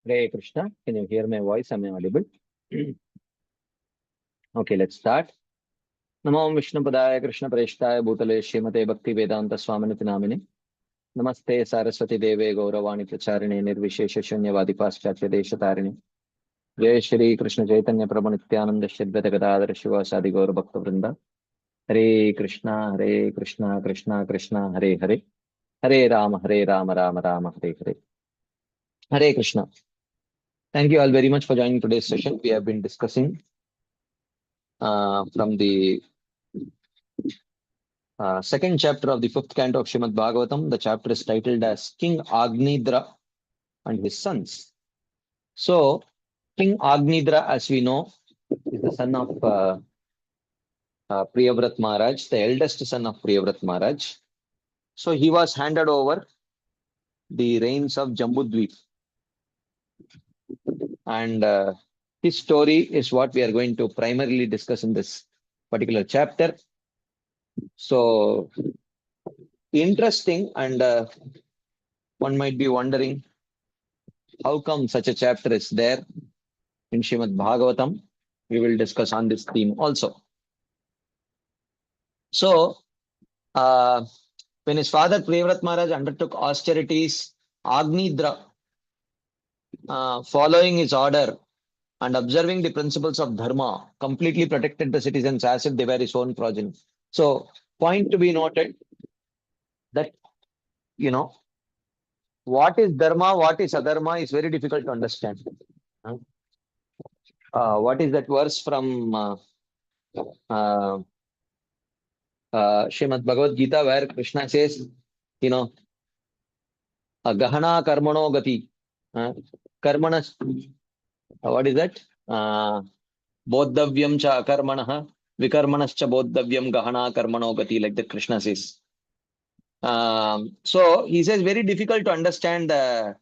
Hare Krishna. Can you hear my voice? Am I audible? Okay, let's start. Namo Vishnu Padaya Krishna Preshthaya Bhutale Srimate Bhakti Vedanta Swaminati Namine. Namaste Saraswati Deve Gauravani Pracharine Nirvishesha Shunyavadi Paschatya Deshatarine. Jai Shri Krishna Chaitanya Prabhu Nityananda Shadvata Gadadhara Shiva Sadi Gaura Bhakta Vrinda. Hare Krishna, Hare Krishna, Krishna Krishna, Hare Hare. Hare Rama, Hare Rama, Rama Rama, Hare Hare. Hare Krishna. Thank you all very much for joining today's session. We have been discussing from the second chapter of the fifth canto of Srimad Bhagavatam. The chapter is titled as King Agnidra and his sons. So, King Agnidra, as we know, is the son of Priyavrat Maharaj, the eldest son of Priyavrat Maharaj. So, he was handed over the reins of Jambudvip. And his story is what we are going to primarily discuss in this particular chapter. So, interesting, and one might be wondering how come such a chapter is there in Srimad Bhagavatam. We will discuss on this theme also. So, when his father Priyavrat Maharaj undertook austerities, Agnidra, following his order and observing the principles of dharma, completely protected the citizens as if they were his own progeny. So, point to be noted that, what is dharma, what is adharma is very difficult to understand. What is that verse from Srimad Bhagavad Gita where Krishna says, Gahana Karmano Gati. Karmanas, what is that? Bodhavyam cha akarmanaha, vikarmanascha bodhavyam gahana karmano gati, like that Krishna says. So he says very difficult to understand the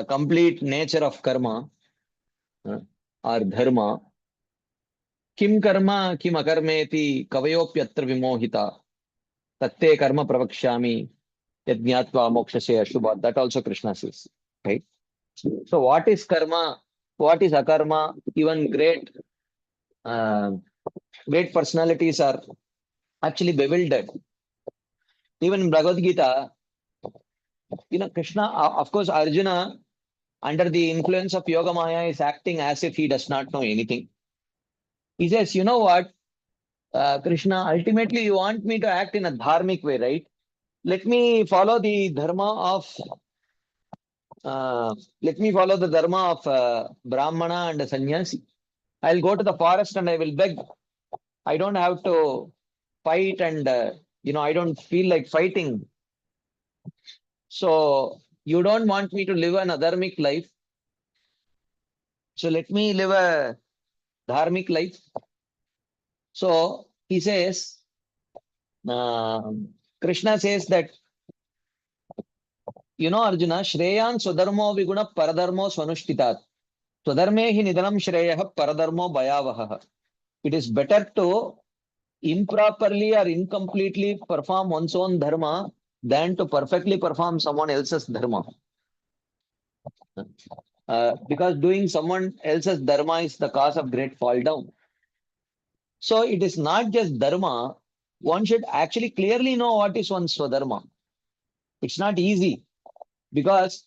complete nature of karma or dharma. Kim karma kim akarmeti kavayopyatra vimohita tatte karma pravakshami yajñatva mokshasya ashubha. That also Krishna says, right? So what is karma? What is akarma? Even great personalities are actually bewildered. Even in Bhagavad Gita, Krishna, of course, Arjuna, under the influence of Yoga Maya, is acting as if he does not know anything. He says, you know what, Krishna, ultimately you want me to act in a dharmic way, right? Let me follow the dharma of Brahmana and Sannyasi. I'll go to the forest and I will beg. I don't have to fight and, I don't feel like fighting. So you don't want me to live an adharmic life. So let me live a dharmic life. So he says, Krishna says that, Arjuna, Shreyan Swadharmo Viguna Paradharmo Swanushthitat. Swadharme hi nidanam Shreyaha Paradharmo Bhayavaha. It is better to improperly or incompletely perform one's own dharma than to perfectly perform someone else's dharma. Because doing someone else's dharma is the cause of great fall down. So it is not just dharma. One should actually clearly know what is one's swadharma. It's not easy because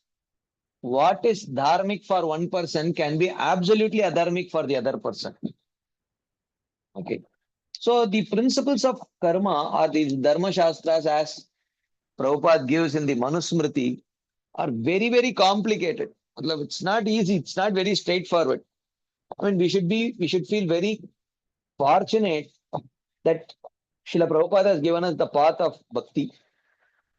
what is dharmic for one person can be absolutely adharmic for the other person. Okay. So the principles of karma or the dharma shastras, as Prabhupada gives in the Manusmriti, are very, very complicated. It's not easy. It's not very straightforward. I mean, we should feel very fortunate that Srila Prabhupada has given us the path of bhakti.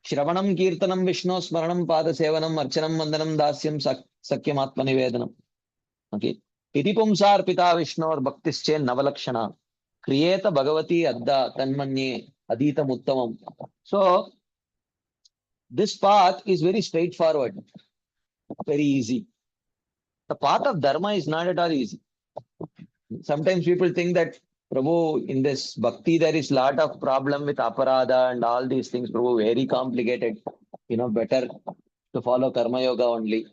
Shravanam Kirtanam Vishnu Smaranam Pada Sevanam Archanam Vandanam Dasyam Sakyam Atma Nivedanam. Okay. Iti Pumsar Pita Vishnu or Bhaktische Navalakshana. Kriyeta Bhagavati Adda Tanmanye Adita Uttamam. So this path is very straightforward, very easy. The path of dharma is not at all easy. Sometimes people think that, Prabhu, in this bhakti, there is a lot of problem with aparada and all these things, Prabhu, very complicated. Better to follow karma yoga only.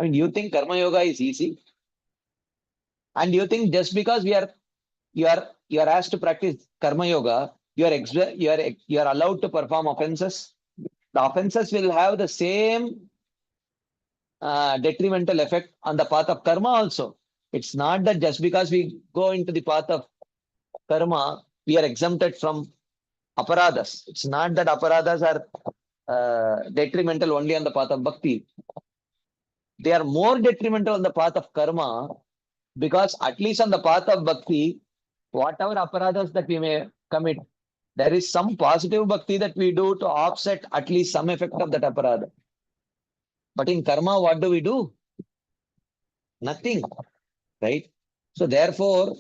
I mean, you think karma yoga is easy? And you think just because you are asked to practice karma yoga, you are allowed to perform offenses? The offenses will have the same detrimental effect on the path of karma also. It's not that just because we go into the path of karma, we are exempted from aparadas. It's not that aparadas are detrimental only on the path of bhakti. They are more detrimental on the path of karma because at least on the path of bhakti, whatever aparadas that we may commit, there is some positive bhakti that we do to offset at least some effect of that aparada. But in karma, what do we do? Nothing, right? So therefore,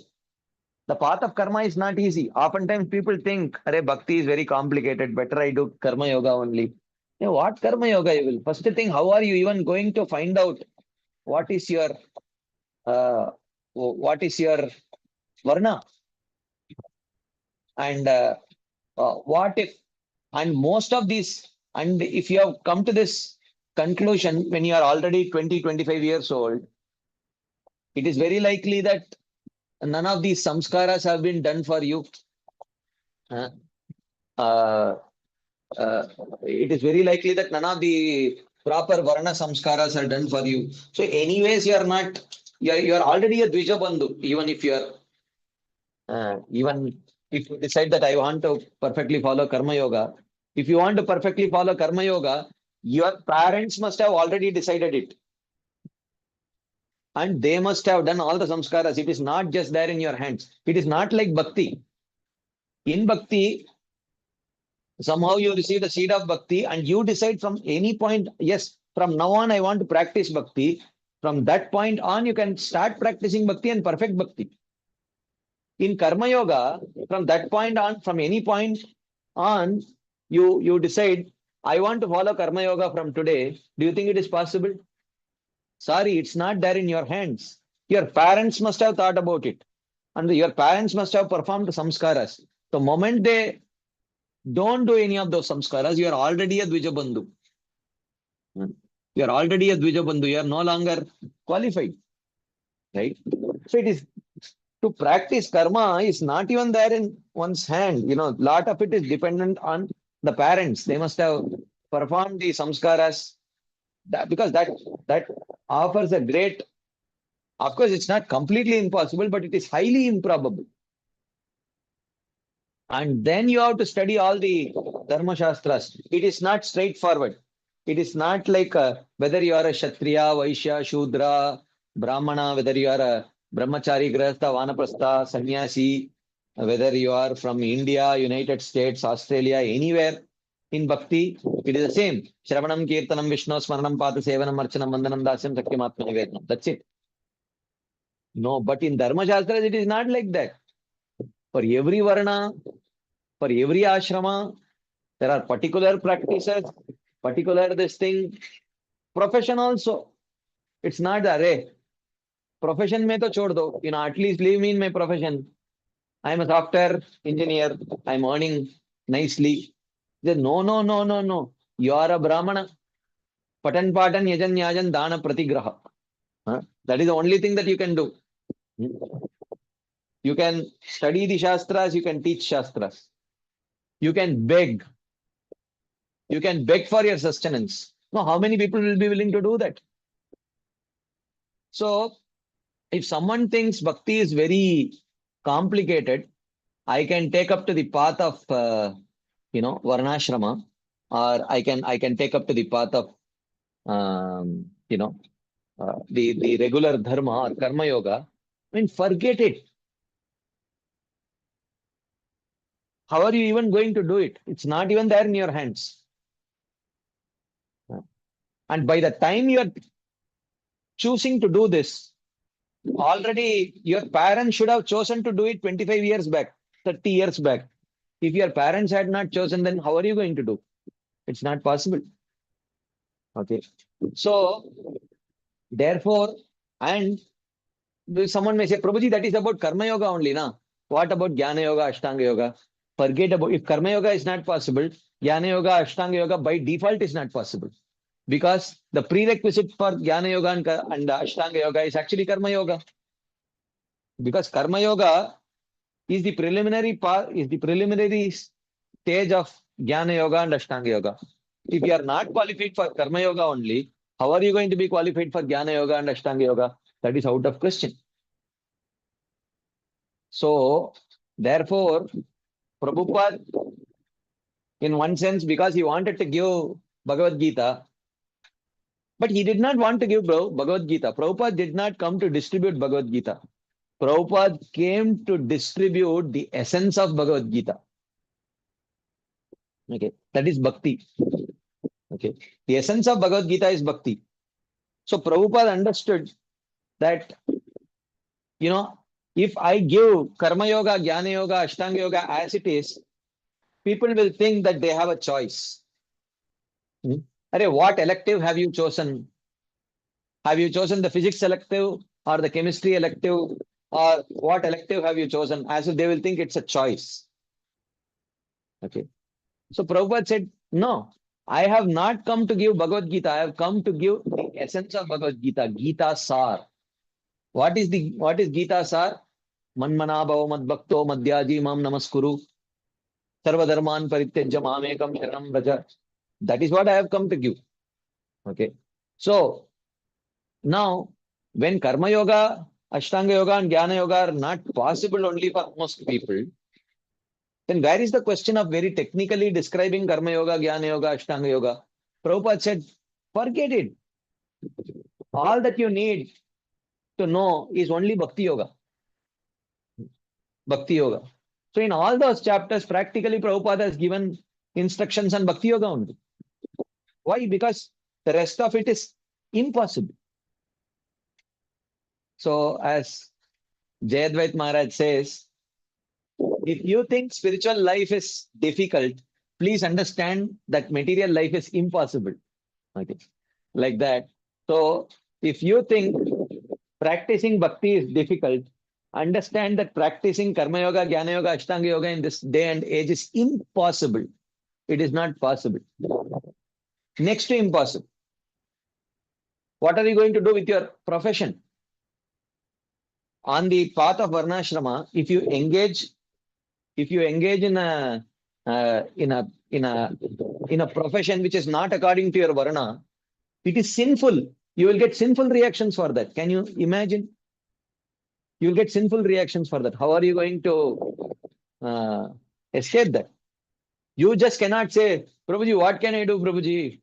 the path of karma is not easy. Oftentimes people think, Arey, bhakti is very complicated. Better I do karma yoga only. Hey, what karma yoga you will? First thing, how are you even going to find out what is your uh, what is your varna? And what if, and most of these, and if you have come to this conclusion when you are already 20, 25 years old, it is very likely that none of these samskaras have been done for you. Uh, uh, uh, it is very likely that none of the proper varna samskaras are done for you. So, anyways, you are not, you are already a Dvija Bandhu, even if you are, even if you decide that I want to perfectly follow Karma Yoga, if you want to perfectly follow Karma Yoga, your parents must have already decided it. And they must have done all the samskaras. It is not just there in your hands. It is not like bhakti. In bhakti, somehow you receive the seed of bhakti and you decide from any point, yes, from now on I want to practice bhakti. From that point on, you can start practicing bhakti and perfect bhakti. In karma yoga, from that point on, from any point on, you decide, I want to follow karma yoga from today. Do you think it is possible? Sorry, it's not there in your hands. Your parents must have thought about it. And your parents must have performed samskaras. The moment they don't do any of those samskaras, you are already a Dvija Bandhu. You are already a Dvija Bandhu. You are no longer qualified. Right? So it is to practice karma is not even there in one's hand. You know, lot of it is dependent on the parents. They must have performed the samskaras because that offers a great, of course, it's not completely impossible, but it is highly improbable. And then you have to study all the Dharma Shastras. It is not straightforward. It is not like whether you are a Kshatriya, Vaishya, Shudra, Brahmana, whether you are a Brahmachari, Grahastha, Vanaprastha, Sannyasi, whether you are from India, United States, Australia, anywhere in Bhakti, it is the same. Shravanam, Kirtanam, Vishnu, Smaranam, Pata, Sevanam, Archanam, Vandanam, Dasyam, Sakyam, Atma, Nivedanam. That's it. No, but in Dharma Shastras, it is not like that. For every Varna, for every ashrama, there are particular practices, particular this thing. Profession also. It's not array. Profession mein to chhod do. You know, at least leave me in my profession. I am a software engineer. I'm earning nicely. No, no, no, no, no. You are a Brahmana. Patan patan yajan yajan dana pratigraha. Huh? That is the only thing that you can do. You can study the Shastras, you can teach Shastras. You can beg. You can beg for your sustenance. Now, how many people will be willing to do that? So, if someone thinks bhakti is very complicated, I can take up to the path of, varnashrama, or I can take up to the path of, the regular dharma or karma yoga. I mean, forget it. How are you even going to do it? It's not even there in your hands. And by the time you are choosing to do this, already your parents should have chosen to do it 25 years back, 30 years back. If your parents had not chosen, then how are you going to do? It's not possible. Okay. So, therefore, and someone may say, Prabhuji, that is about Karma Yoga only, na? What about Jnana Yoga, Ashtanga Yoga? Forget about, if Karma Yoga is not possible, Jnana Yoga, Ashtanga Yoga by default is not possible. Because the prerequisite for Jnana Yoga and Ashtanga Yoga is actually Karma Yoga. Because Karma Yoga is the preliminary part, is the preliminary stage of Jnana Yoga and Ashtanga Yoga. If you are not qualified for Karma Yoga only, how are you going to be qualified for Jnana Yoga and Ashtanga Yoga? That is out of question. So, therefore, Prabhupada, in one sense, because he wanted to give Bhagavad Gita, but he did not want to give Bhagavad Gita. Prabhupada did not come to distribute Bhagavad Gita. Prabhupada came to distribute the essence of Bhagavad Gita. Okay, that is bhakti. Okay, the essence of Bhagavad Gita is bhakti. So Prabhupada understood that, if I give Karma Yoga, Jnana Yoga, Ashtanga Yoga as it is, people will think that they have a choice. What elective have you chosen? Have you chosen the physics elective or the chemistry elective, or what elective have you chosen? As if they will think it's a choice. Okay. So Prabhupada said, no, I have not come to give Bhagavad Gita. I have come to give the essence of Bhagavad Gita, Gita Sar. What is Gita Sar? Manmana bhava madbhakto madhyaji mam namaskuru. Sarvadharman parityajya mamekam sharanam vraja. That is what I have come to give. Okay. So now, when Karma Yoga, Ashtanga Yoga and Jnana Yoga are not possible only for most people, then where is the question of very technically describing Karma Yoga, Jnana Yoga, Ashtanga Yoga? Prabhupada said, forget it. All that you need to know is only Bhakti Yoga. Bhakti Yoga. So in all those chapters, practically Prabhupada has given instructions on Bhakti Yoga only. Why? Because the rest of it is impossible. So as Jayadvait Maharaj says, if you think spiritual life is difficult, please understand that material life is impossible. Okay. Like that. So if you think practicing bhakti is difficult, understand that practicing Karma Yoga, Jnana Yoga, Ashtanga Yoga in this day and age is impossible. It is not possible. Next to impossible. What are you going to do with your profession? On the path of Varnashrama, if you engage in a profession which is not according to your Varna, it is sinful. You will get sinful reactions for that. Can you imagine? You will get sinful reactions for that. How are you going to escape that? You just cannot say, Prabhuji, what can I do, Prabhuji?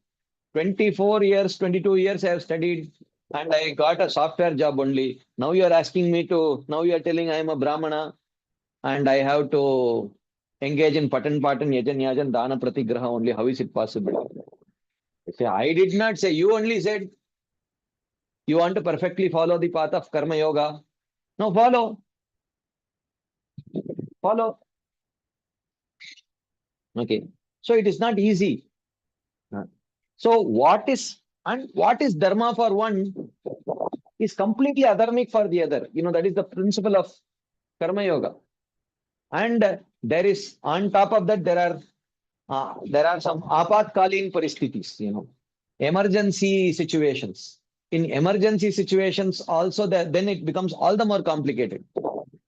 24 years, 22 years I have studied and I got a software job only. Now you are telling I am a Brahmana and I have to engage in Patan, Yajan, Yajan, Dana, Pratigraha only. How is it possible? Say, I did not say. You only said you want to perfectly follow the path of Karma Yoga. No, follow. Follow. Okay. So it is not easy. So what is dharma for one is completely adharmic for the other. That is the principle of Karma Yoga. And there is, on top of that, there are some apatkalin paristhithis, emergency situations. In emergency situations, also then it becomes all the more complicated.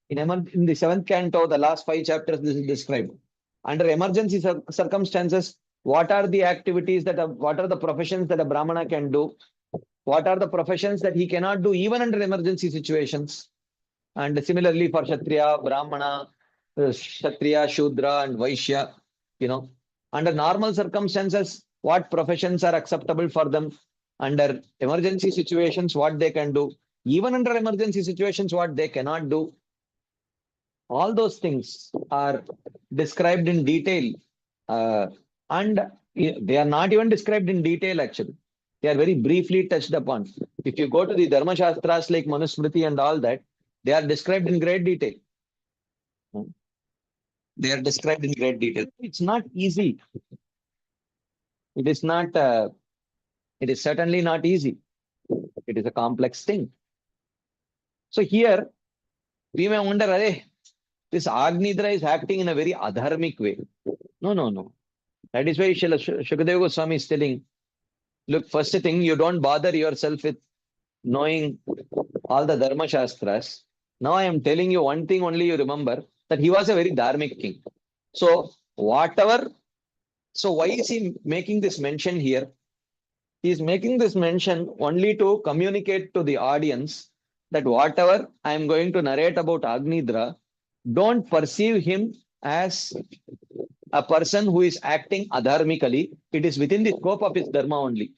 In the seventh canto, the last 5 chapters, this is described. Under emergency circumstances, what are the activities what are the professions that a Brahmana can do? What are the professions that he cannot do even under emergency situations? And similarly for Kshatriya, Brahmana, Kshatriya, Shudra, and Vaishya, under normal circumstances, what professions are acceptable for them? Under emergency situations, what they can do? Even under emergency situations, what they cannot do? All those things are described in detail. And they are not even described in detail, actually. They are very briefly touched upon. If you go to the Dharma Shastras like Manusmriti and all that, they are described in great detail. They are described in great detail. It's not easy. It is not. It is certainly not easy. It is a complex thing. So here, we may wonder, this Agnidra is acting in a very adharmic way. No. That is why Shukadeva Goswami is telling, look, first thing, you don't bother yourself with knowing all the Dharma Shastras. Now I am telling you one thing only you remember, that he was a very dharmic king. So whatever, so why is he making this mention here? He is making this mention only to communicate to the audience that whatever I am going to narrate about Agnidra, don't perceive him as a person who is acting adharmically. It is within the scope of his dharma only,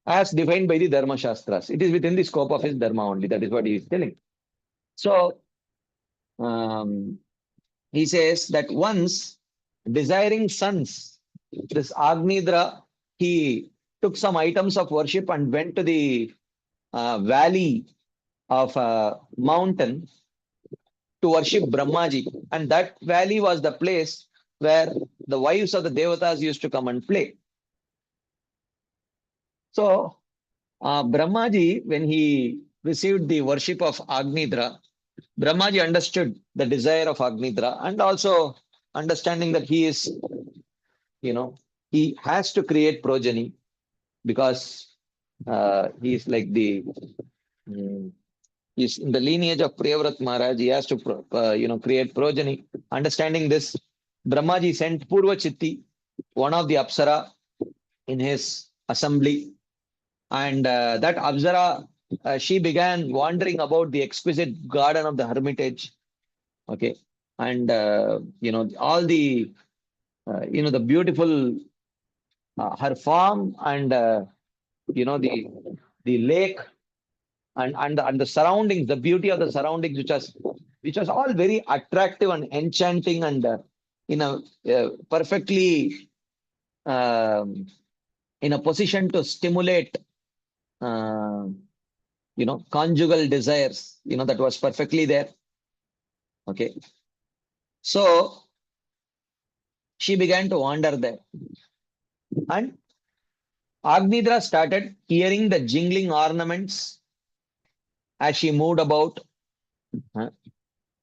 as defined by the Dharma Shastras. It is within the scope of his dharma only. That is what he is telling. So um, he says that once desiring sons, this Agnidra, he took some items of worship and went to the valley of a mountain to worship Brahmaji. And that valley was the place where the wives of the Devatas used to come and play. So Brahmaji, when he received the worship of Agnidra, Brahmaji understood the desire of Agnidra, and also understanding that he is, he has to create progeny, because he is like he's in the lineage of Priyavrat Maharaj. He has to, create progeny. Understanding this, Brahmaji sent Purva Chitti, one of the Apsara, in his assembly. And that Apsara, she began wandering about the exquisite garden of the hermitage. Okay. And, all the, the beautiful, her form and, the lake and the surroundings, the beauty of the surroundings, which was all very attractive and enchanting, and perfectly um, in a position to stimulate uh, conjugal desires, that was perfectly there. Okay. So she began to wander there, and Agnidra started hearing the jingling ornaments as she moved about.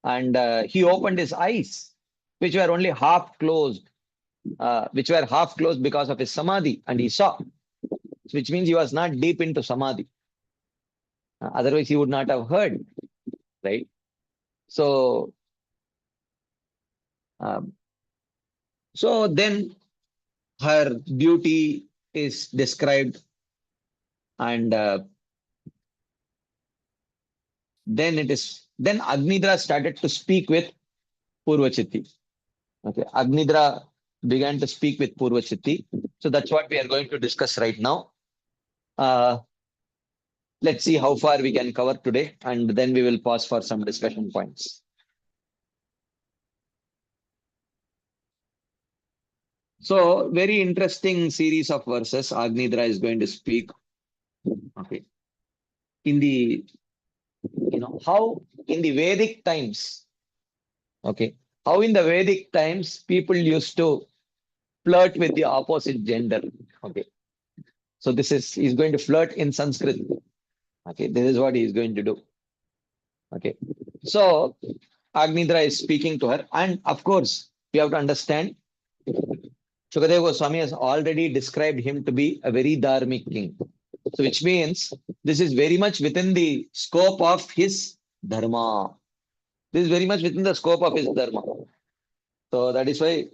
And he opened his eyes, which were only half closed, because of his samadhi, and he saw, which means he was not deep into samadhi. Otherwise, he would not have heard, right? So, um, so then her beauty is described, and then Agnidra started to speak with Purvachitti. Okay, Agnidra began to speak with Purvachitti. So that's what we are going to discuss right now. Let's see how far we can cover today, and then we will pause for some discussion points. So, very interesting series of verses Agnidra is going to speak. Okay. In the, how in the Vedic times, okay, how in the Vedic times people used to flirt with the opposite gender. Okay. So he's going to flirt in Sanskrit. Okay. This is what he is going to do. Okay. So Agnidra is speaking to her. And of course, we have to understand, Shukadeva Goswami has already described him to be a very dharmic king. So which means this is very much within the scope of his dharma. This is very much within the scope of his dharma. So that is why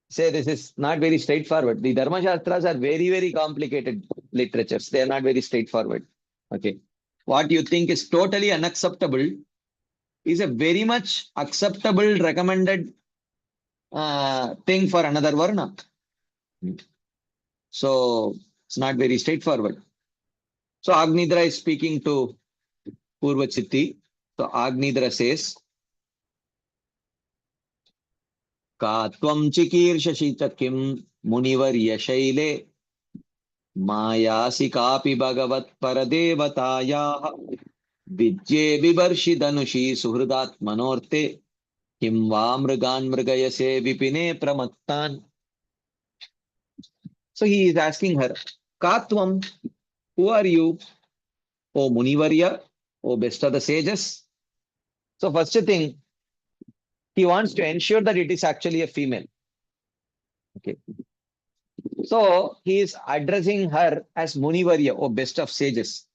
say this is not very straightforward. The Dharma Shastras are very, very complicated literatures. They are not very straightforward. Okay. What you think is totally unacceptable is a very much acceptable, recommended thing for another Varna. So it's not very straightforward. So Agnidra is speaking to Purvachitti. So Agnidra says, Ka tvam chikirshasi chakim munivar yashaile mayasi kapi bhagavat paradevataya vidye vivarshi danushi suhrudat manorte kim va mrigan mrigayase vipine pramattan. So he is asking her, Katvam, who are you? O Munivarya, O best of the sages. So first thing, he wants to ensure that it is actually a female. Okay. So he is addressing her as Munivarya, or best of sages.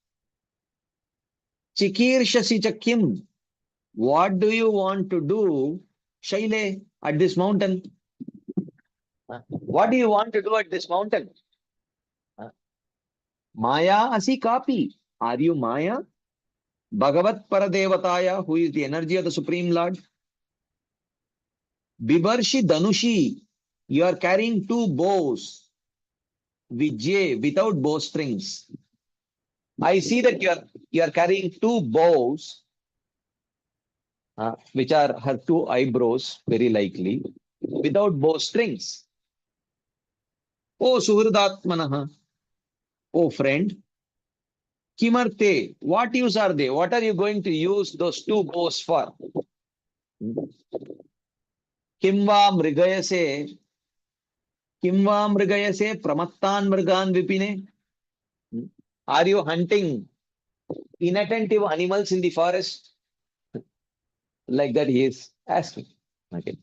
Chikirshasi Chakim. What do you want to do, Shaile, at this mountain? What do you want to do at this mountain? Maya Asi Kapi. Are you Maya? Bhagavat Paradevataya, who is the energy of the Supreme Lord. Bibarshi Danushi. You are carrying two bows. Vijay, without bowstrings. I see that you are carrying two bows, which are her two eyebrows, very likely, without bowstrings. Oh, Suhridatmanaha. Oh, friend. Kimarte. What use are they? What are you going to use those two bows for? Kimva Mrigayase. Kimva Mrigayase Pramattan Mrigan Vipine. Are you hunting inattentive animals in the forest? Like that, he is asking. Okay.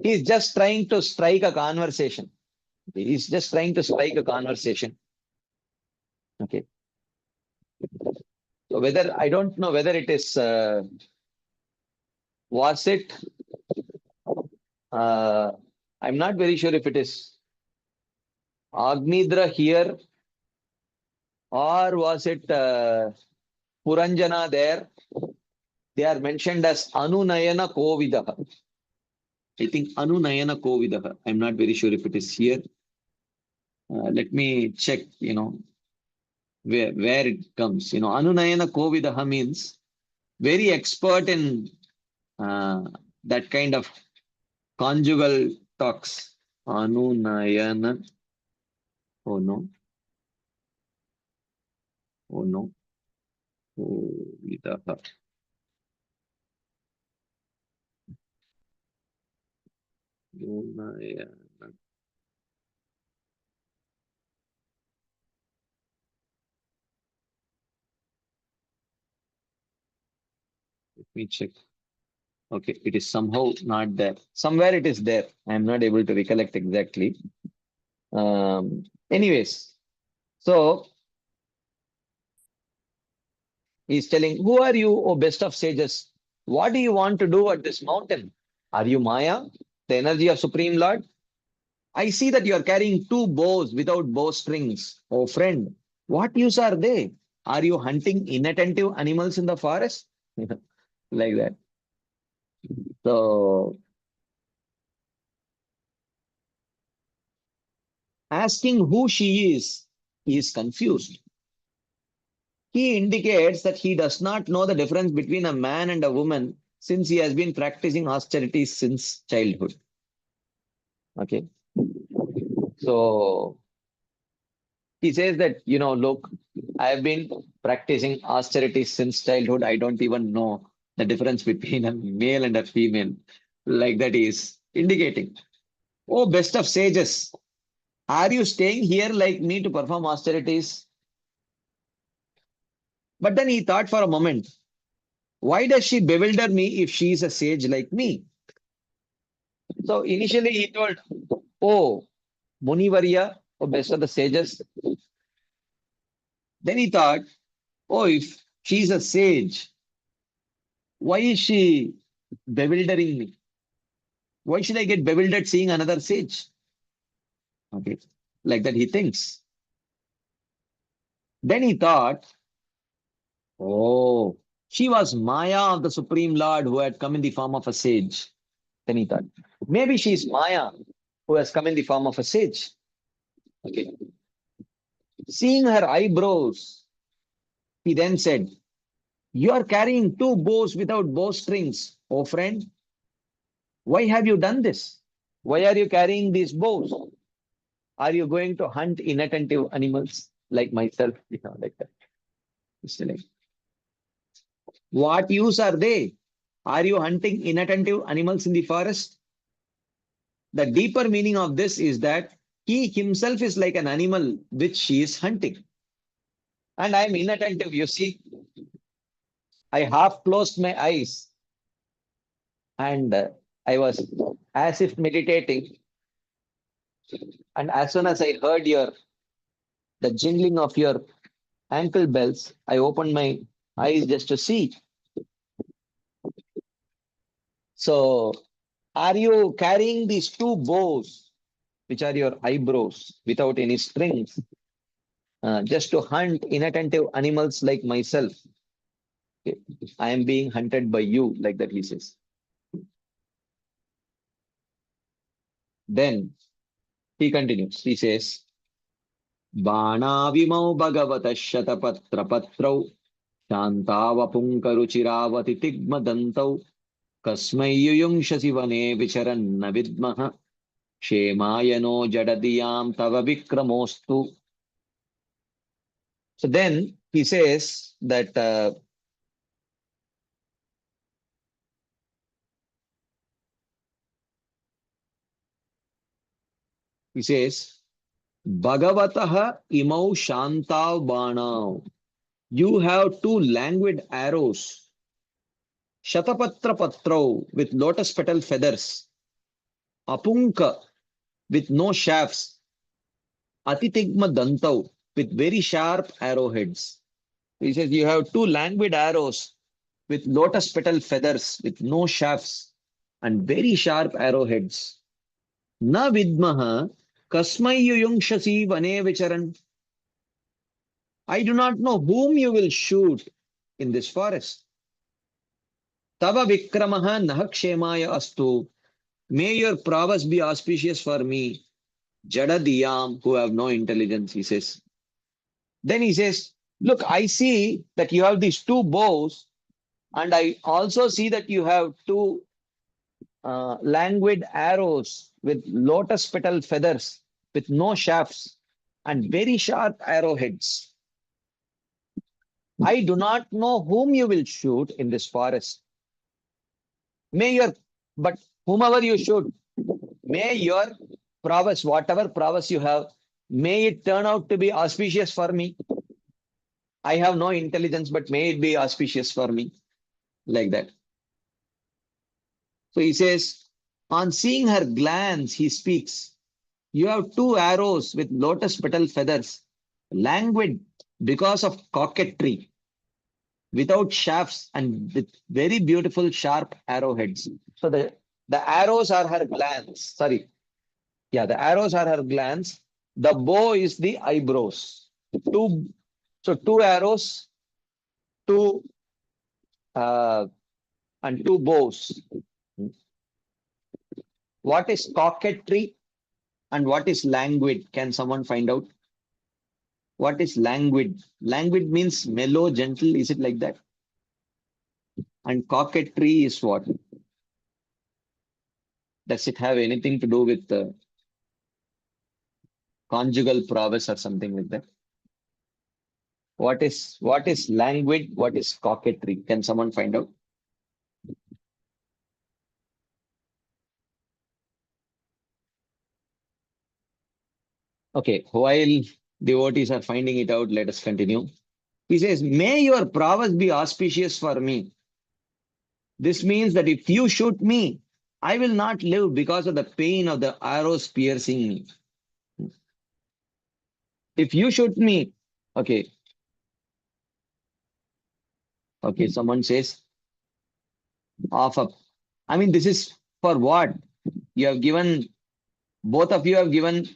He is just trying to strike a conversation. He is just trying to strike a conversation. Okay. So whether, I don't know whether it is, was it, uh, I'm not very sure if it is Agnidra here, or was it Puranjana there? They are mentioned as Anunayana Kovidaha. I think Anunayana Kovidaha. I'm not very sure if it is here. Let me check, where it comes. Anunayana Kovidaha means very expert in that kind of conjugal talks. Anunayana. Oh no. Oh no. Kovidaha. Anunayana. Let me check. Okay, it is somehow not there. Somewhere it is there. I am not able to recollect exactly. Anyways, so he's telling, who are you, O best of sages? What do you want to do at this mountain? Are you Maya, the energy of Supreme Lord? I see that you are carrying two bows without bowstrings. Oh friend, what use are they? Are you hunting inattentive animals in the forest? Like that. So asking who she is, he is confused. He indicates that he does not know the difference between a man and a woman since he has been practicing austerity since childhood. Okay. So he says that, look, I have been practicing austerity since childhood. I don't even know the difference between a male and a female. Like that he is indicating. Oh, best of sages, are you staying here like me to perform austerities? But then he thought for a moment, why does she bewilder me if she is a sage like me? So initially he told, oh, Munivarya, oh, best of the sages. Then he thought, oh, if she's a sage, why is she bewildering me? Why should I get bewildered seeing another sage? Okay, like that he thinks. Then he thought, oh, she was Maya of the Supreme Lord who had come in the form of a sage. Then he thought, maybe she's Maya who has come in the form of a sage. Okay. Seeing her eyebrows, he then said, you are carrying two bows without bowstrings, oh friend. Why have you done this? Why are you carrying these bows? Are you going to hunt inattentive animals like myself? Like that. What use are they? Are you hunting inattentive animals in the forest? The deeper meaning of this is that he himself is like an animal which she is hunting. And I am inattentive, you see. I half closed my eyes and I was as if meditating. And as soon as I heard the jingling of your ankle bells, I opened my eyes just to see. So, are you carrying these two bows, which are your eyebrows, without any strings, just to hunt inattentive animals like myself? Okay. I am being hunted by you, like that he says. Then he continues. He says, Banavimau Bhagavata Shatapatra Patrau Shantāvapunkaruchiravati Tigmadantau Kasmai Yuyungshasi Vane Vicharanna Vidmaha Shemayano Jadadiyam Tava Vikramostu. So then he says that he says Bhagavataha imau shantav banav. You have two languid arrows. Shatapatra patrau with lotus petal feathers. Apunka with no shafts. Atitigma dantau with very sharp arrowheads. He says you have two languid arrows with lotus petal feathers with no shafts and very sharp arrowheads. Na vidmaha kasmai yuyungshasi vane vicharan. I do not know whom you will shoot in this forest. Tava vikramaha nahakshemaya astu. May your prowess be auspicious for me. Jadadiyam, who have no intelligence, he says. Then he says, look, I see that you have these two bows, and I also see that you have two languid arrows with lotus petal feathers, with no shafts, and very sharp arrowheads. I do not know whom you will shoot in this forest. May your, but whomever you shoot, may your prowess, whatever prowess you have, may it turn out to be auspicious for me. I have no intelligence, but may it be auspicious for me. Like that. So he says, on seeing her glance, he speaks. You have two arrows with lotus petal feathers, languid because of coquetry, without shafts and with very beautiful sharp arrowheads. So the arrows are her glance. Sorry. Yeah, the arrows are her glance. The bow is the eyebrows. Two, so two arrows, two uh, and two bows. What is coquetry and what is languid? Can someone find out? What is languid? Languid means mellow, gentle. Is it like that? And coquetry is what? Does it have anything to do with conjugal prowess or something like that? What is languid? What is coquetry? Can someone find out? Okay, while devotees are finding it out, let us continue. He says, may your prowess be auspicious for me. This means that if you shoot me, I will not live because of the pain of the arrows piercing me. If you shoot me, okay, okay, someone says, off up. I mean, this is for what? You have given, both of you have given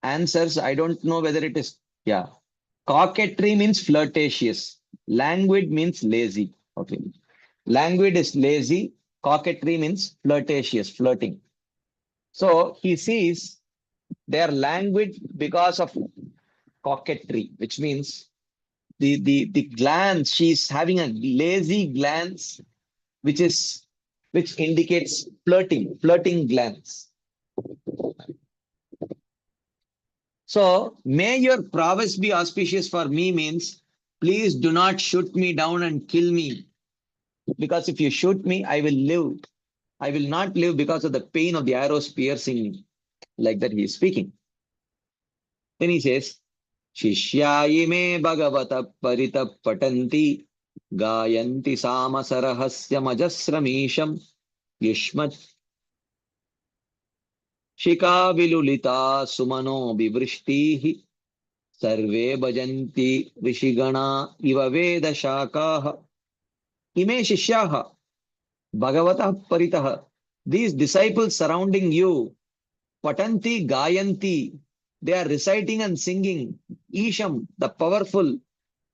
answers. I don't know whether it is, yeah. Coquetry means flirtatious. Languid means lazy. Okay. Languid is lazy. Coquetry means flirtatious, flirting. So he sees they are languid because of coquetry, which means the glance, she's having a lazy glance, which is which indicates flirting glance. So may your prowess be auspicious for me means please do not shoot me down and kill me. Because if you shoot me, I will live. I will not live because of the pain of the arrows piercing me. Like that he is speaking. Then he says, Shishya ime bhagavata parita patanti gayanti samasarahasya majasramisham yushmat शिखा विलुलिता सुमनो विवृष्टिः सर्वे भजन्ति ऋषिगणा इव वेदशाखाः इमे शिष्याः भगवतः परितः. These disciples surrounding you, patanti gayanti, they are reciting and singing. Isham, the powerful.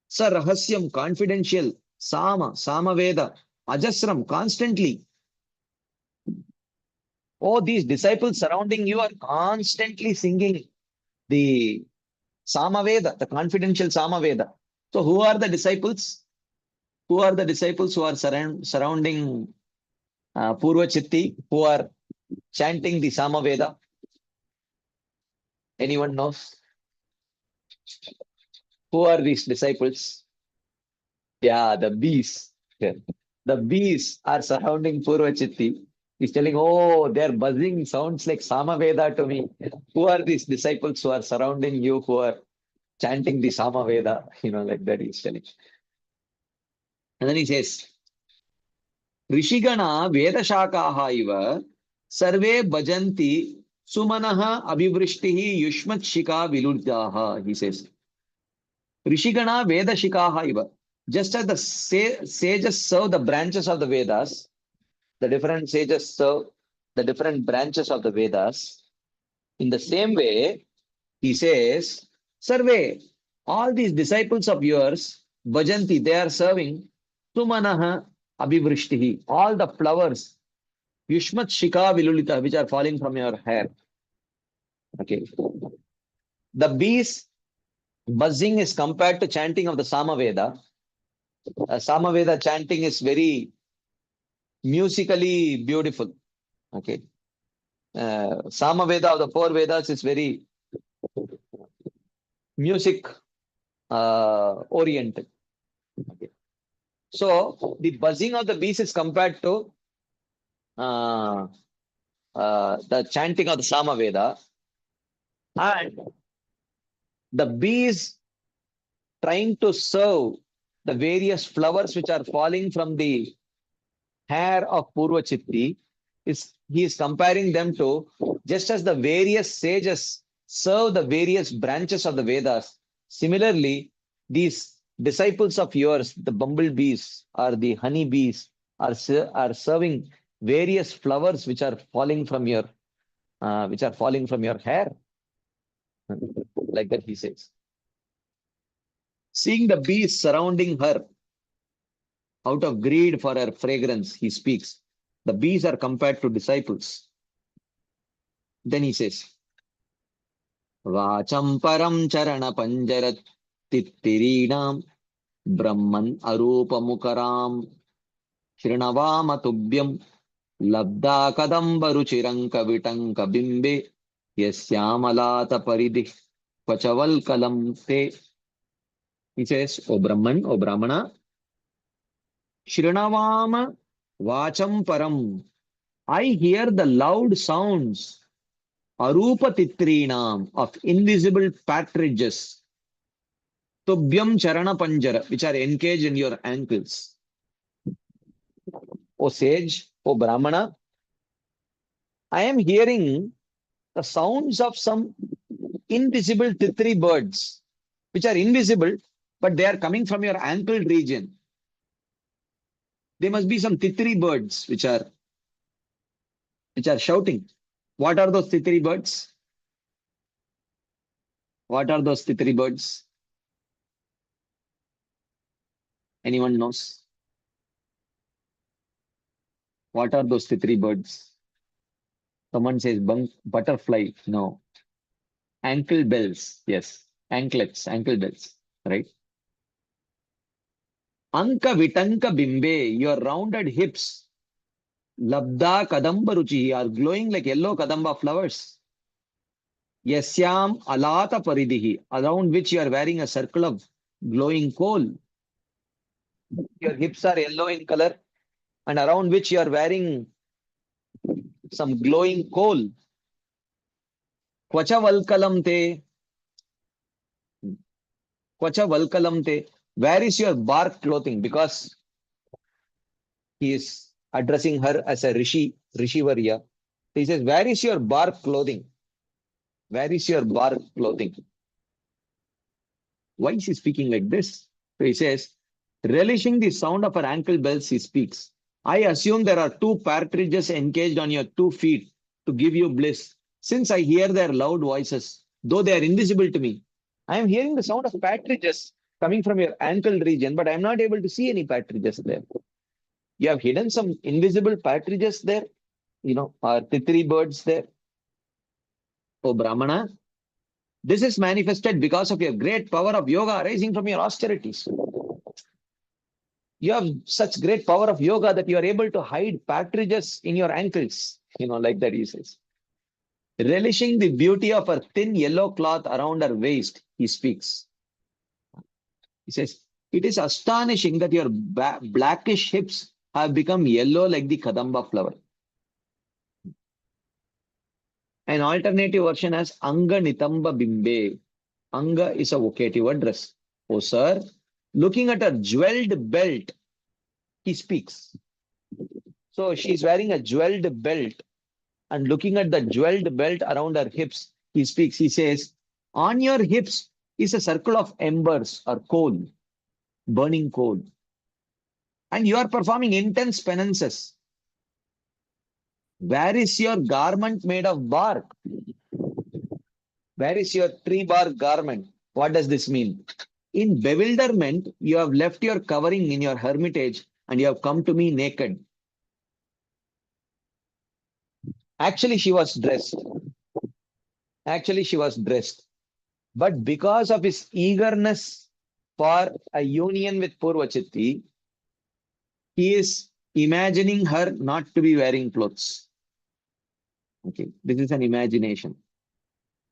Sa rahasyam, confidential. Sama, samaveda. Ajasram, constantly. Oh, these disciples surrounding you are constantly singing the samaveda, the confidential samaveda. So who are the disciples? Who are the disciples who are surrounding Purva Chitti, who are chanting the Samaveda? Anyone knows? Who are these disciples? Yeah, the bees. Yeah. The bees are surrounding Purva Chitti. He's telling, oh, their buzzing sounds like Samaveda to me. Who are these disciples who are surrounding you, who are chanting the Samaveda? Like that he's telling. And then he says, Rishigana Vedashakaha iva sarve bhajanti sumanaha abhivrishtihi yushmat shika vilurjaha, he says. Rishigana Vedashikaha iva. Just as the sages serve the branches of the Vedas, the different sages serve the different branches of the Vedas. In the same way, he says, Sarve, all these disciples of yours, Bhajanti, they are serving Sumanaha Abhivrishtihi, all the flowers, Yushmat Shika Vilulita, which are falling from your hair. Okay. The bees buzzing is compared to chanting of the Samaveda. Samaveda chanting is very musically beautiful. Okay. Samaveda of the four Vedas is very music oriented. Okay. So the buzzing of the bees is compared to the chanting of the Samaveda, and the bees trying to serve the various flowers which are falling from the hair of Purva Chitti, he is comparing them to, just as the various sages serve the various branches of the Vedas, similarly, these disciples of yours, the bumblebees or the honeybees, are serving various flowers which are falling from your hair. Like that he says. Seeing the bees surrounding her out of greed for her fragrance, he speaks. The bees are compared to disciples. Then he says, Vacham param charana panjara tittirinam brahman arupa mukaram shrinavama tubhyam labda kadamba ruchiranka vitanka bimbe yasyamalata paridih pachaval kalam te. He says, O Brahman, O Brahmana, Shrinavama Vacham Param. I hear the loud sounds, Arupa Titrinam, of invisible partridges, Tubhyam Charana Panjara, which are engaged in your ankles. O sage, O Brahmana, I am hearing the sounds of some invisible titri birds, which are invisible, but they are coming from your ankle region. There must be some titri birds which are shouting. What are those titri birds? What are those titri birds? Anyone knows? What are those titri birds? Someone says butterfly. No. Ankle bells. Yes. Anklets, ankle bells. Right? Anka vitanka bimbe, your rounded hips. Labda kadamba ruchi are glowing like yellow kadamba flowers. Yasyam alata paridihi, around which you are wearing a circle of glowing coal. Your hips are yellow in color, and around which you are wearing some glowing coal. Kvacha valkalam te. Kvacha valkalam te. Where is your bark clothing? Because he is addressing her as a Rishi Varya. He says, where is your bark clothing? Where is your bark clothing? Why is he speaking like this? So he says, relishing the sound of her ankle bells, he speaks. I assume there are two partridges encaged on your 2 feet to give you bliss, since I hear their loud voices, though they are invisible to me. I am hearing the sound of partridges coming from your ankle region, but I am not able to see any partridges there. You have hidden some invisible partridges there, or titri birds there. Oh, Brahmana, this is manifested because of your great power of yoga arising from your austerities. You have such great power of yoga that you are able to hide partridges in your ankles, like that he says. Relishing the beauty of her thin yellow cloth around her waist, he speaks. He says, it is astonishing that your blackish hips have become yellow like the kadamba flower. An alternative version has Anga Nitamba Bimbe. Anga is a vocative address. Oh, sir, looking at her jeweled belt, he speaks. So she's wearing a jeweled belt, and looking at the jeweled belt around her hips, he speaks. He says, on your hips is a circle of embers or coal, burning coal. And you are performing intense penances. Where is your garment made of bark? Where is your tree bark garment? What does this mean? In bewilderment, you have left your covering in your hermitage and you have come to me naked. Actually, she was dressed. Actually, she was dressed. But because of his eagerness for a union with Purvachitti, he is imagining her not to be wearing clothes. Okay, this is an imagination.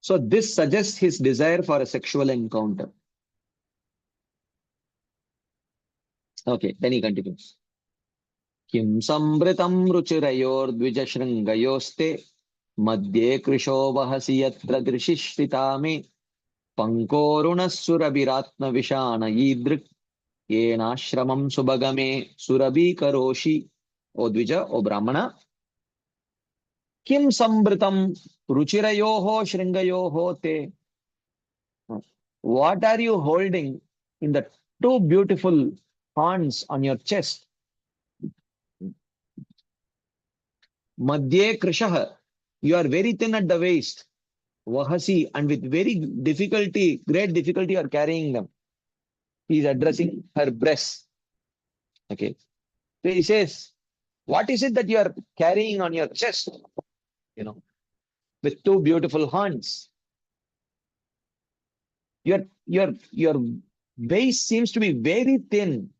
So this suggests his desire for a sexual encounter. Okay, then he continues. Kim sambritam ruchirayor dvijashringayoste madhye krisho vahasi yatra drishishtita me pankoruna surabiratna vishana yidrik yenashramam subagame surabi karoshi. O Dvija, O Brahmana, Kim sambritam ruchirayoho shringayoho te. What are you holding in the two beautiful horns on your chest? Madhye krishah. You are very thin at the waist. Vahasi, and with very difficulty, great difficulty, you are carrying them. He is addressing her breasts. Okay. So he says, what is it that you are carrying on your chest? With two beautiful horns. Your waist seems to be very thin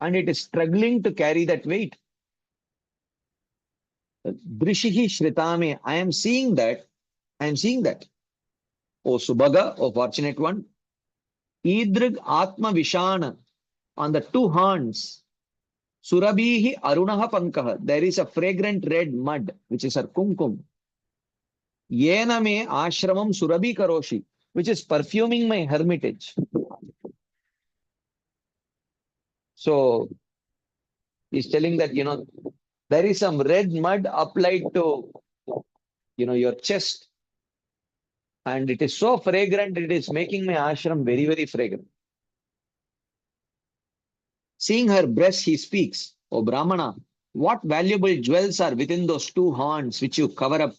and it is struggling to carry that weight. Drishihi Shritame, I am seeing that. O Subhaga, O fortunate one. Idrig Atma Vishana, on the two horns. Surabhihi Arunaha Pankaha, there is a fragrant red mud, which is her kumkum. Yena me ashramam Surabhi Karoshi, which is perfuming my hermitage. So he's telling that, there is some red mud applied to, your chest. And it is so fragrant, it is making my ashram very, very fragrant. Seeing her breast, he speaks, O Brahmana, what valuable jewels are within those two horns which you cover up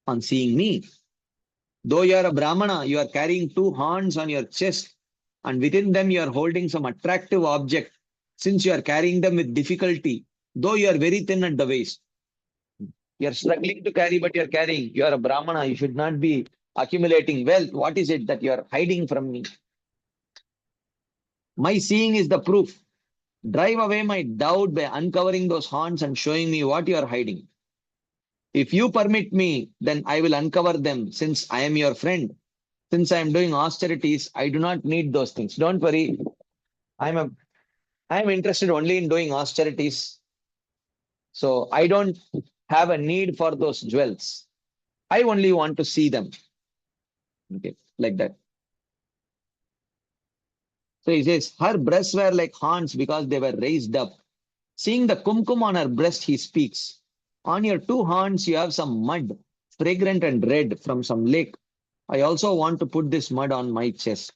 on seeing me? Though you are a Brahmana, you are carrying two horns on your chest, and within them you are holding some attractive object, since you are carrying them with difficulty, though you are very thin at the waist. You are struggling to carry, but you are carrying. You are a Brahmana, you should not be accumulating wealth. What is it that you are hiding from me? My seeing is the proof. Drive away my doubt by uncovering those horns and showing me what you are hiding. If you permit me, then I will uncover them, since I am your friend. Since I am doing austerities, I do not need those things. Don't worry. I am interested only in doing austerities. So I don't have a need for those jewels. I only want to see them. Okay, like that. So he says, her breasts were like horns because they were raised up. Seeing the kumkum on her breast, he speaks. On your two horns, you have some mud, fragrant and red from some lake. I also want to put this mud on my chest,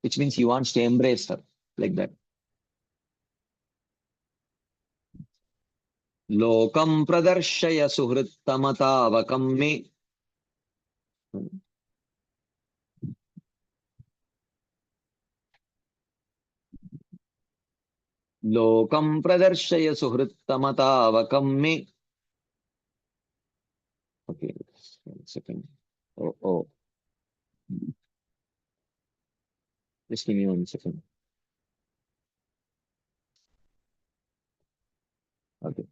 which means he wants to embrace her like that. Lokam pradarshaya suhrittamataavakam me. Lokam pradarshaya suhrittamataavakam me. Okay, 1 second. Oh, just give me 1 second. Okay.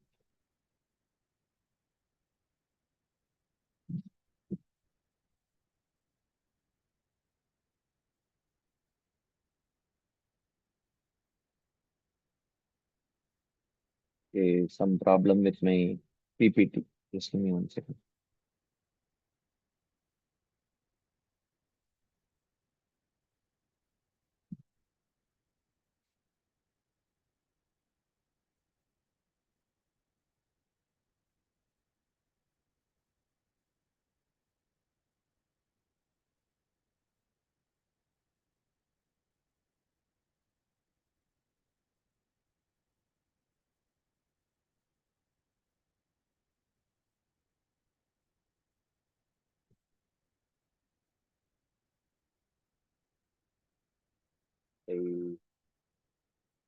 Okay, some problem with my PPT. Just give me 1 second.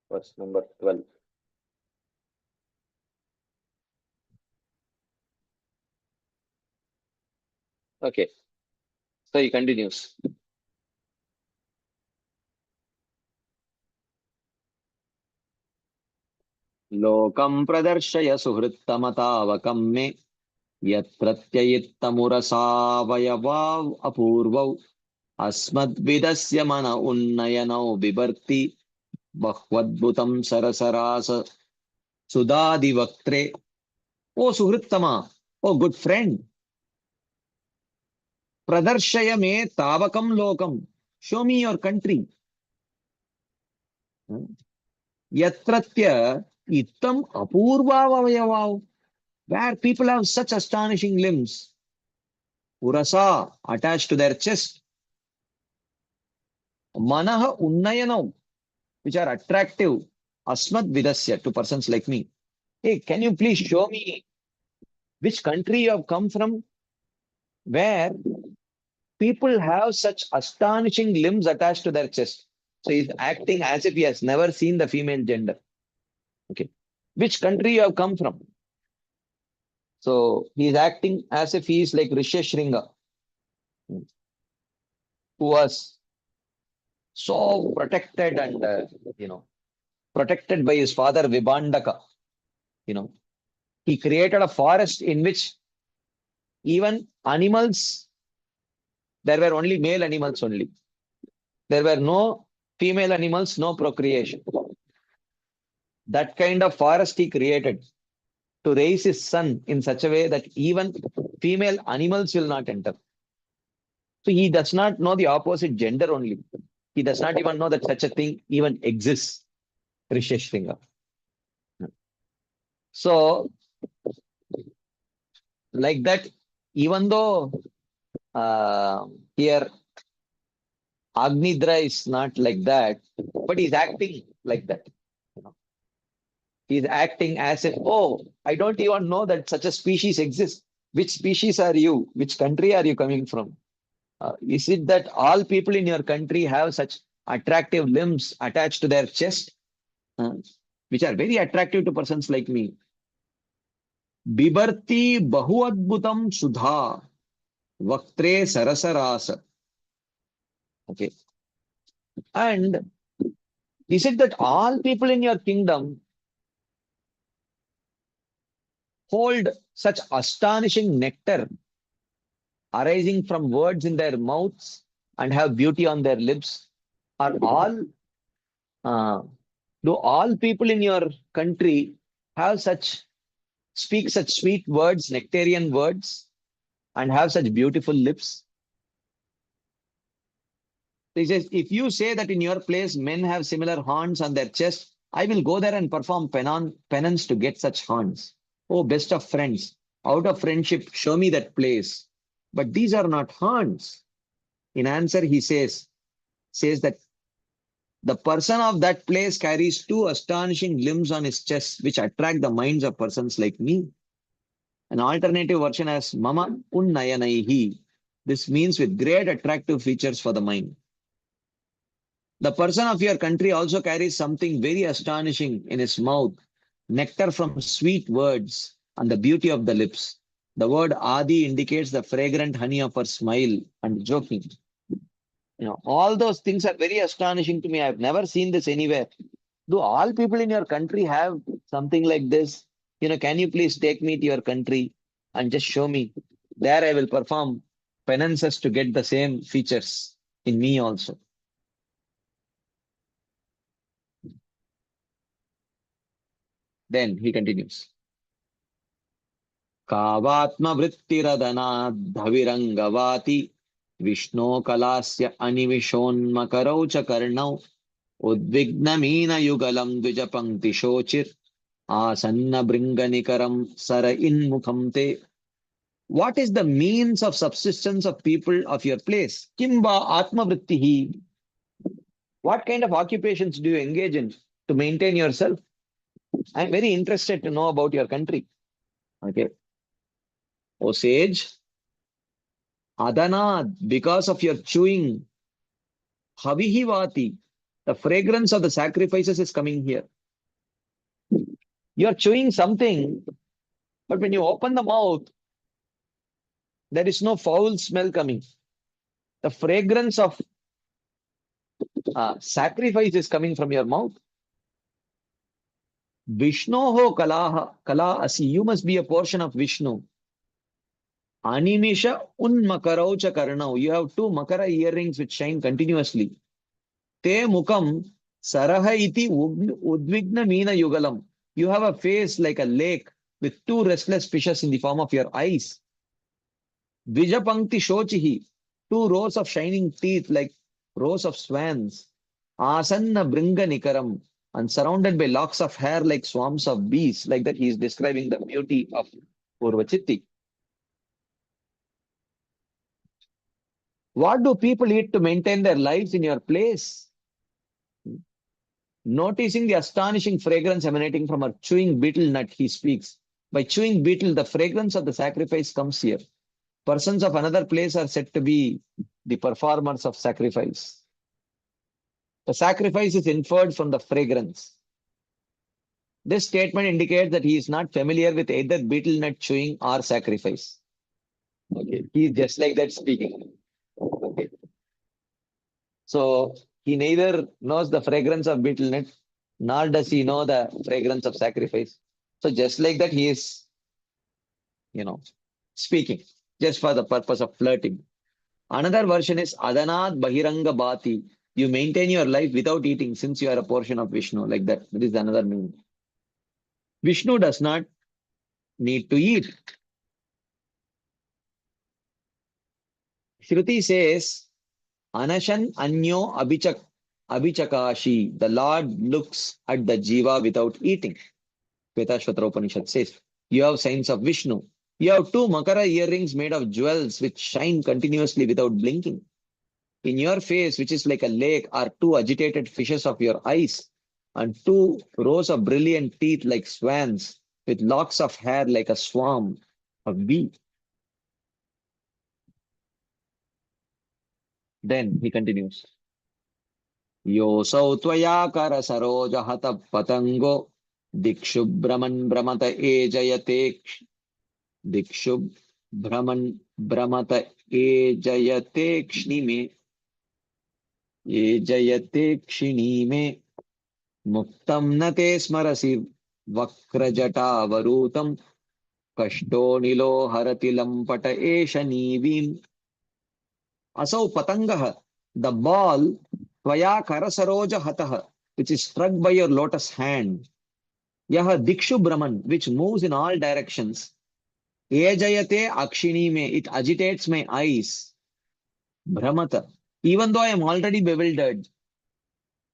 Verse number 12. Okay, so he continues. Lokam pradarshaya suhrittamataavakam me yat pratyayittamurasavayavav apurvav asmadvidasya mana unnayanau bibarti bahvadbhutam sarasarasa sudadivaktre. Oh Suhrittama, oh good friend, pradarshaya me tavakam lokam. Show me your country. Yatratya ittam apurvavayavav, where people have such astonishing limbs. Urasa, attached to their chest. Manaha unnayanam, which are attractive. Asmat vidasya, to persons like me. Hey, can you please show me which country you have come from where people have such astonishing limbs attached to their chest? So he's acting as if he has never seen the female gender. Okay. Which country you have come from? So he's acting as if he is like Risheshringa, who was so protected and, protected by his father Vibhandaka. You know, he created a forest in which even animals, there were only male animals only. There were no female animals, no procreation. That kind of forest he created to raise his son in such a way that even female animals will not enter. So he does not know the opposite gender only. He does not even know that such a thing even exists. Risheshringa. So, like that, even though here Agnidra is not like that, but he's acting like that. He's acting as if, oh, I don't even know that such a species exists. Which species are you? Which country are you coming from? Is it that all people in your country have such attractive limbs attached to their chest, which are very attractive to persons like me? Bibarti bahuadbhutam sudha vaktre sarasarasa. Okay. And is it that all people in your kingdom hold such astonishing nectar arising from words in their mouths and have beauty on their lips? Are all do all people in your country have speak such sweet words, nectarian words, and have such beautiful lips? He says, if you say that in your place men have similar horns on their chest, I will go there and perform penance to get such horns. Oh, best of friends, Out of friendship, show me that place. But these are not horns. In answer, he says that the person of that place carries two astonishing limbs on his chest, which attract the minds of persons like me. An alternative version has Mama Unnayanaihi. This means with great attractive features for the mind. The person of your country also carries something very astonishing in his mouth, nectar from sweet words and the beauty of the lips. The word Adi indicates the fragrant honey of her smile and joking. All those things are very astonishing to me. I've never seen this anywhere. Do all people in your country have something like this? Can you please take me to your country and just show me? There I will perform penances to get the same features in me also. Then he continues. Kavatma vrittiradana Vishno kalasya animishonmakarau cha karnau Udvignamina yugalam dvijapankti shochir Asanna bringanikaram sara inmukham te. What is the means of subsistence of people of your place? Kimba atma vrittihi. What kind of occupations do you engage in to maintain yourself? I'm very interested to know about your country. Okay. O sage, Adana, because of your chewing, Havihivati, the fragrance of the sacrifices is coming here. You're chewing something, but when you open the mouth, there is no foul smell coming. The fragrance of sacrifice is coming from your mouth. Vishnoho kala asi. You must be a portion of Vishnu. Animisha unmakaraucha karnau. You have two makara earrings which shine continuously. Te mukam saraha iti udvigna meena yugalam. You have a face like a lake with two restless fishes in the form of your eyes. Vijapankti shochihi. Two rows of shining teeth like rows of swans. Asanna bringa nikaram. And surrounded by locks of hair like swarms of bees. Like that, he is describing the beauty of Purvachitti. What do people eat to maintain their lives in your place? Noticing the astonishing fragrance emanating from a chewing beetle nut, he speaks. By chewing beetle, the fragrance of the sacrifice comes here. Persons of another place are said to be the performers of sacrifice. The sacrifice is inferred from the fragrance. This statement indicates that he is not familiar with either beetle nut chewing or sacrifice. Okay, he is just like that speaking. Okay. So he neither knows the fragrance of beetle nut, nor does he know the fragrance of sacrifice. So just like that, he is, speaking just for the purpose of flirting. Another version is Adanat Bahiranga Bhati. You maintain your life without eating since you are a portion of Vishnu. Like that. That is another meaning. Vishnu does not need to eat. Shruti says, Anashan Anyo Abhichakashi. The Lord looks at the Jiva without eating. Vetashvatra Upanishad says, you have signs of Vishnu. You have two Makara earrings made of jewels which shine continuously without blinking. In your face, which is like a lake, are two agitated fishes of your eyes and two rows of brilliant teeth like swans with locks of hair like a swarm of bees. Then he continues. Yosau tvaya kara saroja hata patango dikshu brahman brahmata ejayate dikshu brahman brahmata ejayate kshnime ejayate kshinime muktam nate smarasi vakrajata varutam kashto nilo harati lampata esha nivim. Asau patangaha, the ball, tvaya karasaroja hataha, which is struck by your lotus hand. Yaha dikshu brahman, which moves in all directions. Ejayate akshini me, it agitates my eyes. Brahmata, even though I am already bewildered,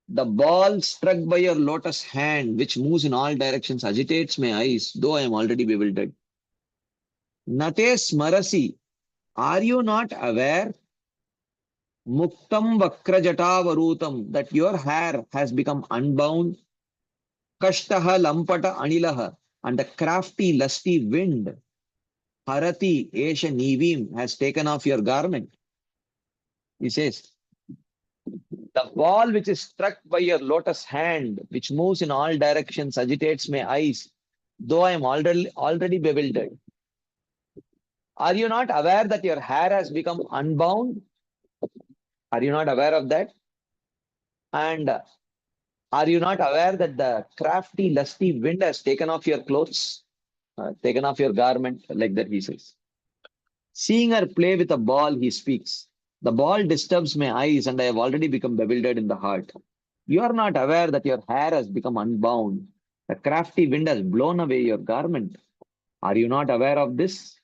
the ball struck by your lotus hand, which moves in all directions, agitates my eyes, though I am already bewildered. Nate smarasi. Are you not aware? Muktam vakrajatavarutam, that your hair has become unbound. Kashtaha lampata anilaha, and the crafty, lusty wind, Harati Esha Nivim, has taken off your garment. He says, the ball which is struck by your lotus hand, which moves in all directions, agitates my eyes, though I am already bewildered. Are you not aware that your hair has become unbound? Are you not aware of that? And are you not aware that the crafty, lusty wind has taken off your clothes, taken off your garment, like that, he says. Seeing her play with a ball, he speaks. The ball disturbs my eyes, and I have already become bewildered in the heart. You are not aware that your hair has become unbound. The crafty wind has blown away your garment. Are you not aware of this?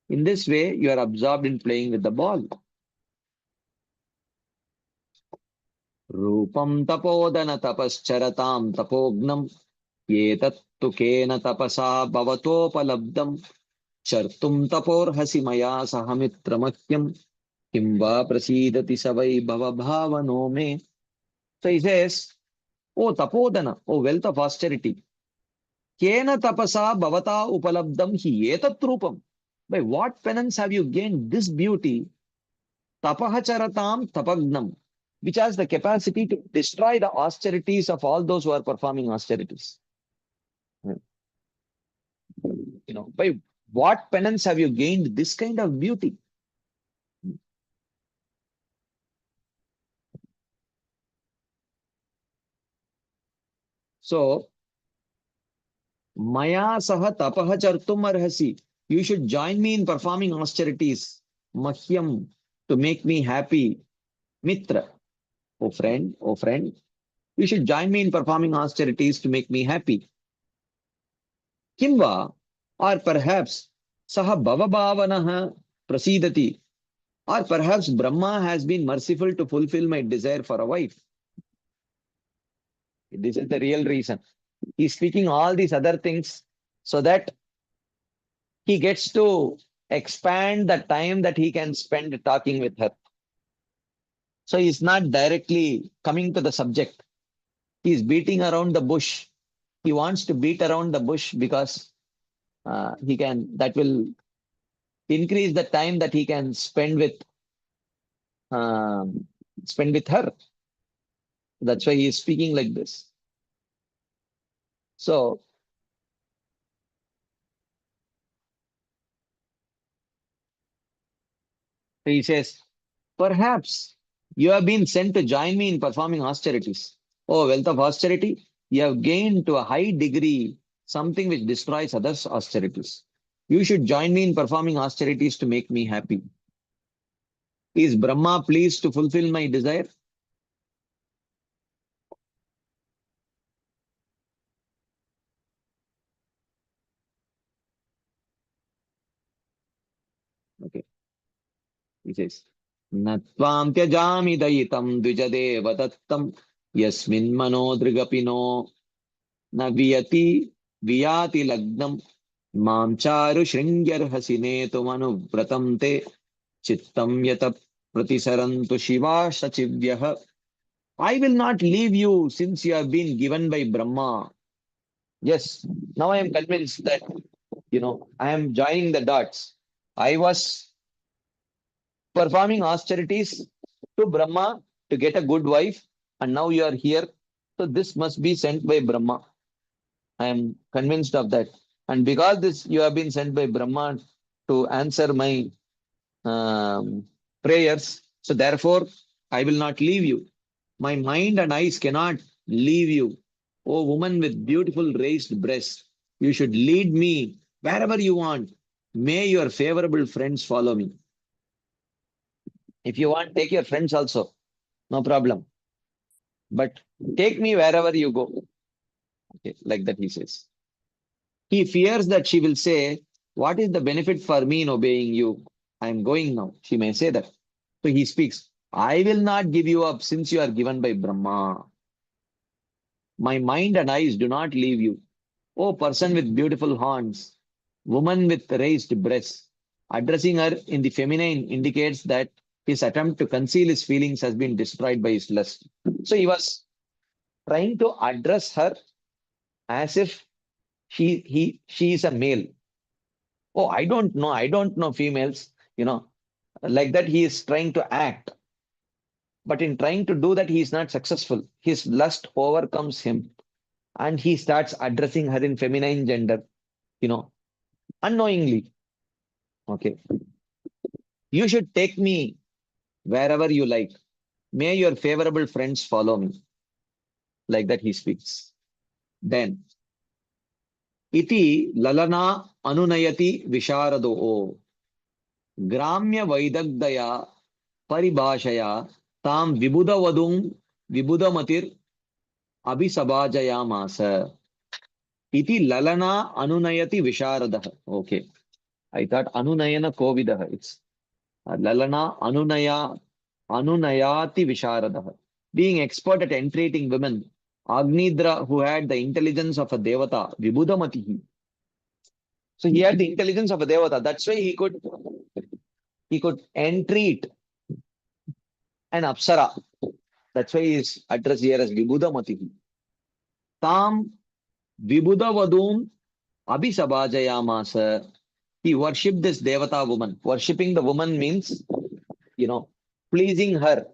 In this way, you are absorbed in playing with the ball. Rupam tapodana tapascharatam tapognam yetattu kena tapasa bhavatopalabdam chartum taporhasi maya sahamitramakyam kimva prasidati savai bhavabhavano me. So he says, O tapodana, O wealth of austerity, kena tapasa bhavata upalabdam hi etat rupam. By what penance have you gained this beauty? Tapahacharatam tapagnam, which has the capacity to destroy the austerities of all those who are performing austerities. By what penance have you gained this kind of beauty? So, Maya saha tapaha chartum arhasi. You should join me in performing austerities. Mahyam, to make me happy. Mitra, O friend, you should join me in performing austerities to make me happy. Kimva, or perhaps saha bhavabhavanaha prasidati, or perhaps Brahma has been merciful to fulfill my desire for a wife. This is the real reason. He's speaking all these other things so that he gets to expand the time that he can spend talking with her. So he's not directly coming to the subject. He's beating around the bush. He wants to beat around the bush because that will increase the time that he can spend with her. That's why he is speaking like this. So he says, perhaps you have been sent to join me in performing austerities. Oh, wealth of austerity, you have gained to a high degree something which destroys others' austerities. You should join me in performing austerities to make me happy. Is Brahma pleased to fulfill my desire? Okay, he says, Natvam tyajami dayitam dvijadeva tattam yasmin manodrigapino na viyati viyati lagnam mam charu shringyar hasine tumanu vratam te chittam yata pratisarantu shiva sachivyah. I will not leave you since you have been given by Brahma. Yes, now I am convinced that, I am joining the dots. I was performing austerities to Brahma to get a good wife, and now you are here. So this must be sent by Brahma. I am convinced of that. And because this you have been sent by Brahma to answer my prayers, so therefore I will not leave you. My mind and eyes cannot leave you. O woman with beautiful raised breasts, you should lead me wherever you want. May your favorable friends follow me. If you want, take your friends also. No problem. But take me wherever you go. Okay, like that he says. He fears that she will say, what is the benefit for me in obeying you? I am going now. She may say that. So he speaks, I will not give you up since you are given by Brahma. My mind and eyes do not leave you. O person with beautiful horns, woman with raised breasts, Addressing her in the feminine indicates that his attempt to conceal his feelings has been destroyed by his lust. So he was trying to address her as if she is a male. Oh, I don't know females, like that he is trying to act. But in trying to do that, he is not successful. His lust overcomes him and he starts addressing her in feminine gender, you know, unknowingly. Okay. You should take me wherever you like. May your favorable friends follow me. Like that he speaks. Then, iti lalana anunayati visharado gramya vaidagdaya paribhashaya tam vibudavadum vibudamatir abhisabhajayamasa. Iti lalana anunayati visharadaha. Okay. I thought anunayana kovidaha. It's lalana anunayati visharadaha. Being expert at entreating women, Agnidra, who had the intelligence of a devata, vibudamatihi. So he had the intelligence of a devata. That's why he could entreat an apsara. That's why he is addressed here as vibudamatihi. Tam vibudavadum abhisabhajayamasa. He worshipped this devata woman. Worshipping the woman means, pleasing her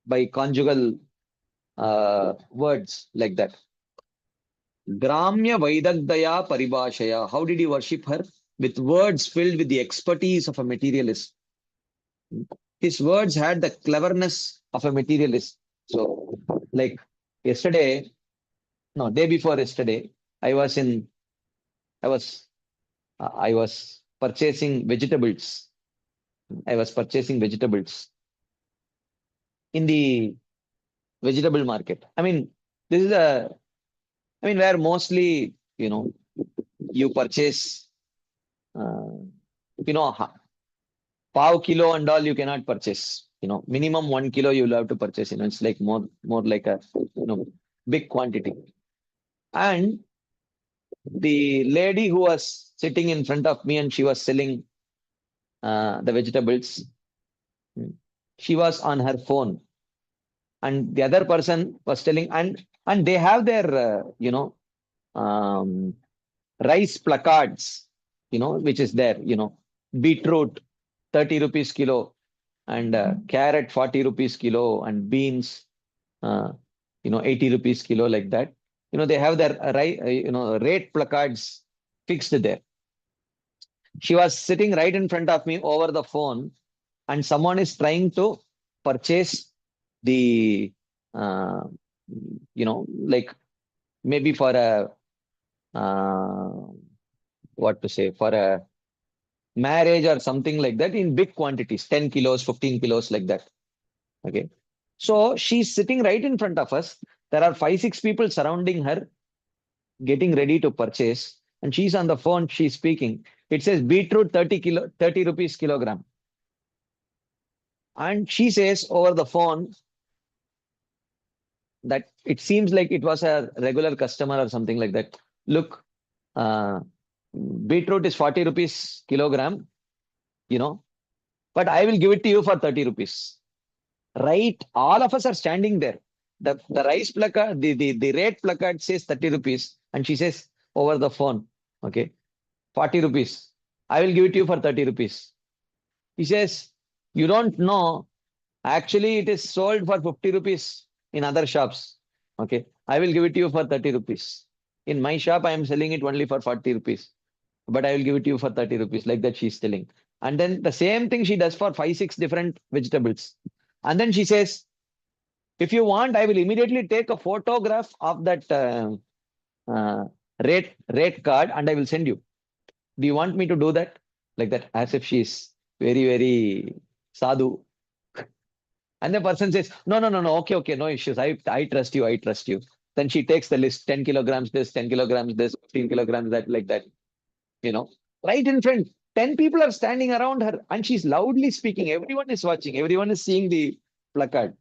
by conjugal words like that. Gramya Vaidagdaya Paribhashaya. How did he worship her? With words filled with the expertise of a materialist. His words had the cleverness of a materialist. So, like yesterday, no, day before yesterday, I was in, I was purchasing vegetables. I was purchasing vegetables in the vegetable market. This is where mostly, you purchase, uh, you know, pav kilo and all you cannot purchase. Minimum 1 kilo you'll have to purchase. It's like more like a, big quantity. And the lady who was sitting in front of me and she was selling the vegetables, she was on her phone, and the other person was telling, and they have their, um, rice placards, which is there, beetroot 30 rupees kilo, and carrot 40 rupees kilo, and beans, uh, 80 rupees kilo, like that. They have their rate placards fixed there. She was sitting right in front of me over the phone, and someone is trying to purchase the, uh, like maybe for a, uh, what to say, for a marriage or something like that in big quantities, 10 kilos, 15 kilos, like that. Okay. So she's sitting right in front of us. There are 5, 6 people surrounding her, getting ready to purchase. And she's on the phone, she's speaking. It says beetroot 30 rupees kilogram. And she says over the phone that it seems like it was a regular customer or something like that. Look, uh, beetroot is 40 rupees kilogram, but I will give it to you for 30 rupees. Right? All of us are standing there. The rice placard, the rate placard says 30 rupees, and she says over the phone, okay, 40 rupees. I will give it to you for 30 rupees. He says, you don't know. Actually, it is sold for 50 rupees in other shops. Okay. I will give it to you for 30 rupees. In my shop, I am selling it only for 40 rupees. But I will give it to you for 30 rupees. Like that, she's telling. And then the same thing she does for 5, 6 different vegetables. And then she says, if you want, I will immediately take a photograph of that uh, rate card and I will send you. Do you want me to do that? Like that, as if she's very, very sadhu. And the person says, no, no, no, no, okay, okay, no issues. I trust you, I trust you. Then she takes the list, 10 kilograms this, 10 kilograms this, 15 kilograms that, like that, right in front. 10 people are standing around her and she's loudly speaking. Everyone is watching, everyone is seeing the placard.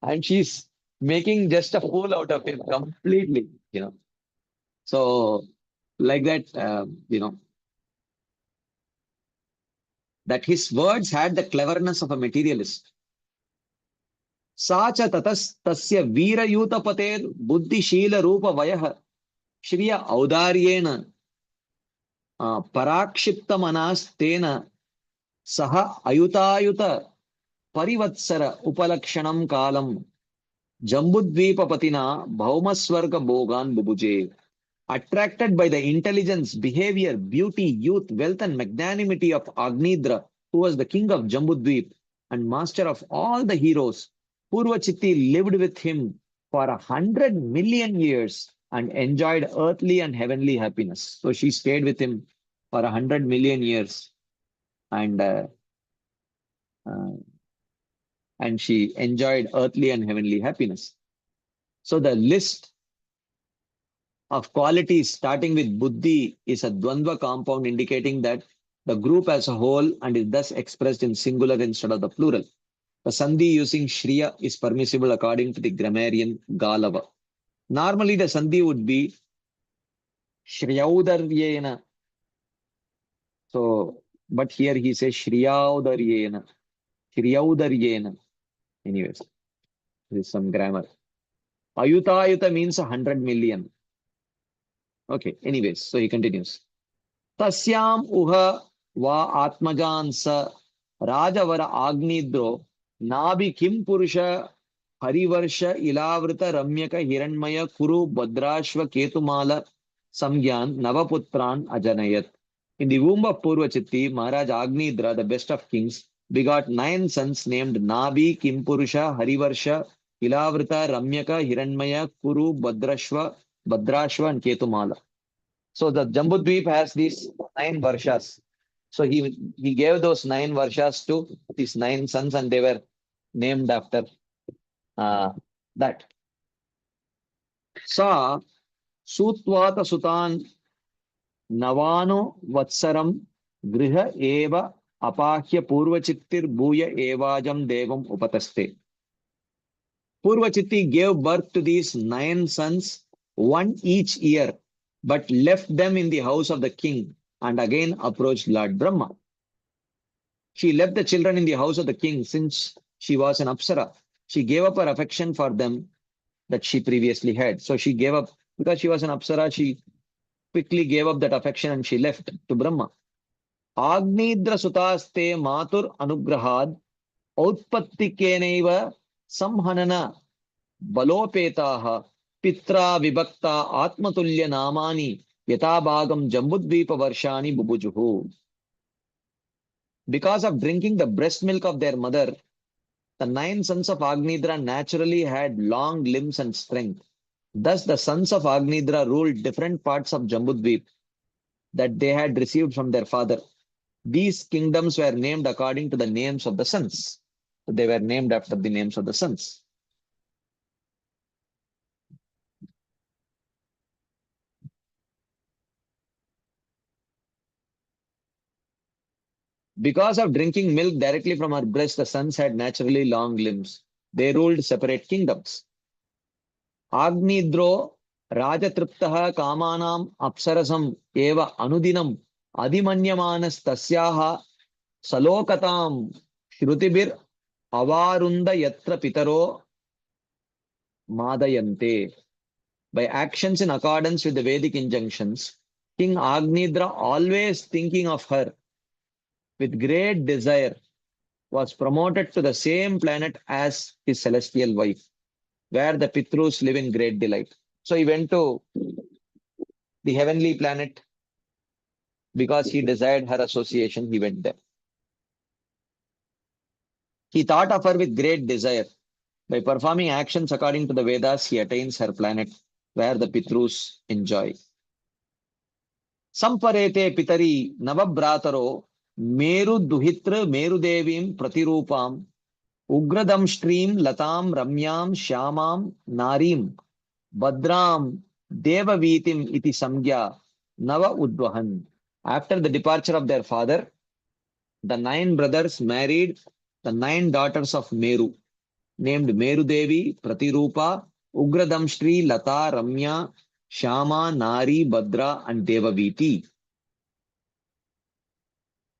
And she's making just a fool out of him completely. So, like that, that his words had the cleverness of a materialist. Sacha tatas tasya veerayuta pater buddhishila rupa vayah shriya audaryena parakshipta manas tena saha ayutayuta parivatsara upalakshanam kalam Jambudvipapatina Bhaumaswarga Bhogan Bubuje. Attracted by the intelligence, behavior, beauty, youth, wealth, and magnanimity of Agnidra, who was the king of Jambudvip and master of all the heroes, Purvachitti lived with him for 100 million years and enjoyed earthly and heavenly happiness. So she stayed with him for 100 million years and uh, uh, and she enjoyed earthly and heavenly happiness. So the list of qualities starting with buddhi is a dvandva compound indicating that the group as a whole and is thus expressed in singular instead of the plural. The sandhi using shriya is permissible according to the grammarian Galava. Normally the sandhi would be shriyaudaryena. So, but here he says shriyaudaryena. Shriyaudaryena. Anyways, there is some grammar. Ayutayuta means 100 million. Okay, anyways, so he continues. Tasyam uha va atmajan sa rajavara agnidro nabi kim purusha harivarsha ilavrita ramyaka hiranmaya kuru badrashva ketumala samgyan navaputran ajanayat. In the womb of Purvachitti, Maharaj Agnidra, the best of kings, begot 9 sons named Nabi, Kimpurusha, Harivarsha, Ilavrita, Ramyaka, Hiranmaya, Kuru, Badrashva, and Ketumala. So the Jambudvip has these 9 varshas. So he gave those 9 varshas to his 9 sons, and they were named after that. Sa Sutvata Sutan Navano Vatsaram Griha Eva Apahya Purvachittir Bhuya Evajam Devam Upataste. Purvachitti gave birth to these 9 sons, one each year, but left them in the house of the king and again approached Lord Brahma. She left the children in the house of the king since she was an Apsara. She gave up her affection for them that she previously had. So she gave up, because she was an Apsara, she quickly gave up that affection and she left to Brahma. Agnidra sutaste matur anugrahad outpattikeneva samhanana balopetaha pitra vibhakta atmatulya namani yatabhagam jambudvipa varshani bubujuhu. Because of drinking the breast milk of their mother, the 9 sons of Agnidra naturally had long limbs and strength. Thus, the sons of Agnidra ruled different parts of Jambudvip that they had received from their father. These kingdoms were named according to the names of the sons. So they were named after the names of the sons. Because of drinking milk directly from her breast, the sons had naturally long limbs. They ruled separate kingdoms. Agnidro Rajatriptaha Kamanam Apsarasam Eva Anudinam Adimanyamanas Tasyaha Salokatam Shrutibir Avarunda Yatra Pitaro Madayante. By actions in accordance with the Vedic injunctions, King Agnidra, always thinking of her with great desire, was promoted to the same planet as his celestial wife, where the Pitrus live in great delight. So he went to the heavenly planet because he desired her association. He went there. He thought of her with great desire. By performing actions according to the Vedas, he attains her planet, where the Pitrus enjoy. Samparete Pitari Navabrataro Meru Duhitra Meru Devim Pratirupam Ugradam Stream Latam Ramyam Shyamam Narim Badram Devavitim Iti Samgya Nava Udvahan. After the departure of their father, the 9 brothers married the 9 daughters of Meru, named Meru Devi, Pratirupa, Ugradamshri, Lata, Ramya, Shama, Nari, Badra, and Devaviti.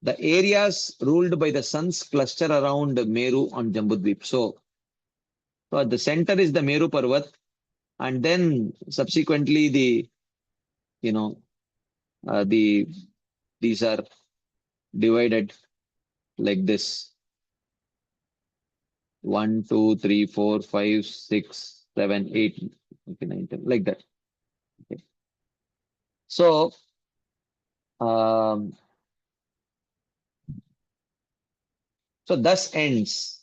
the areas ruled by the suns cluster around Meru on Jambudvip. So at the center is the Meru Parvat, and then subsequently you know, these are divided like this: 1, 2, 3, 4, 5, 6, 7, 8, okay, 9, 10, like that. Okay. So, um, so thus ends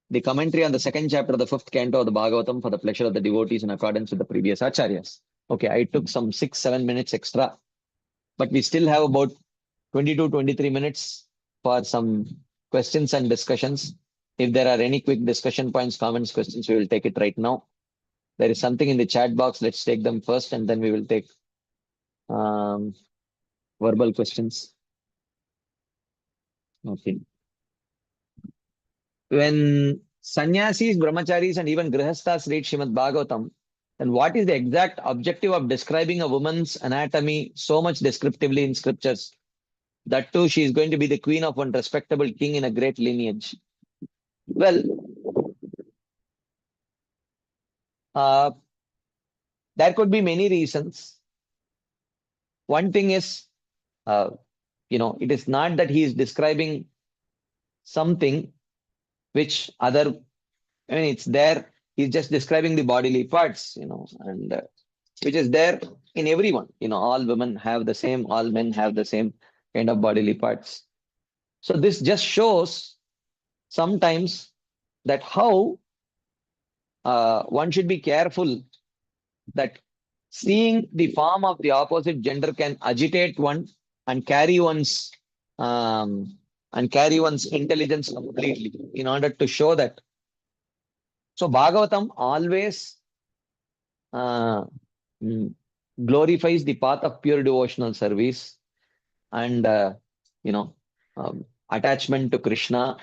the commentary on the second chapter of the fifth canto of the Bhagavatam for the pleasure of the devotees in accordance with the previous acharyas. Okay, I took some 6-7 minutes extra, but we still have about 22-23 minutes for some questions and discussions. If there are any quick discussion points, comments, questions, we will take it right now. There is something in the chat box. Let's take them first, and then we will take verbal questions. Okay. When sannyasis, brahmacharis, and even grihasthas read Srimad Bhagavatam, then what is the exact objective of describing a woman's anatomy so much descriptively in scriptures? That too, she is going to be the queen of one respectable king in a great lineage. Well, there could be many reasons. One thing is, it is not that he is describing something which other, it's there. He's just describing the bodily parts, and which is there in everyone. All women have the same, all men have the same kind of bodily parts. So this just shows sometimes that how one should be careful that seeing the form of the opposite gender can agitate one and carry one's intelligence completely in order to show that. So Bhagavatam always uh, glorifies the path of pure devotional service and attachment to Krishna,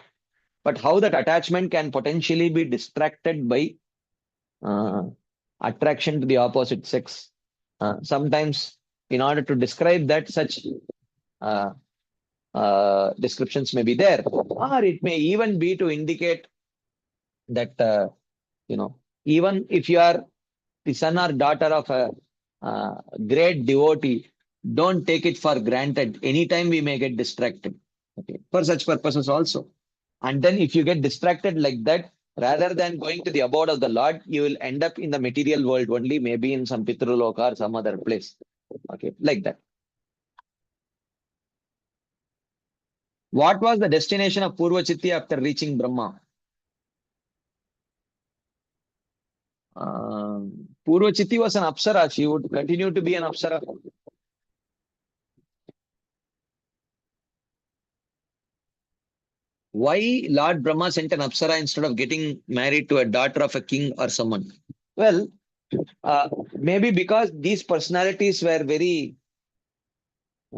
but how that attachment can potentially be distracted by uh, attraction to the opposite sex. Sometimes, in order to describe that, such uh, descriptions may be there, or it may even be to indicate that even if you are the son or daughter of a great devotee, don't take it for granted. Anytime we may get distracted, okay, for such purposes also. And then if you get distracted like that, rather than going to the abode of the Lord, you will end up in the material world only, maybe in some Pitraloka or some other place. Okay, like that. What was the destination of Purvachitti after reaching Brahma? Purvachitti was an Apsara. She would continue to be an Apsara. Why Lord Brahma sent an Apsara instead of getting married to a daughter of a king or someone? Well, maybe because these personalities were very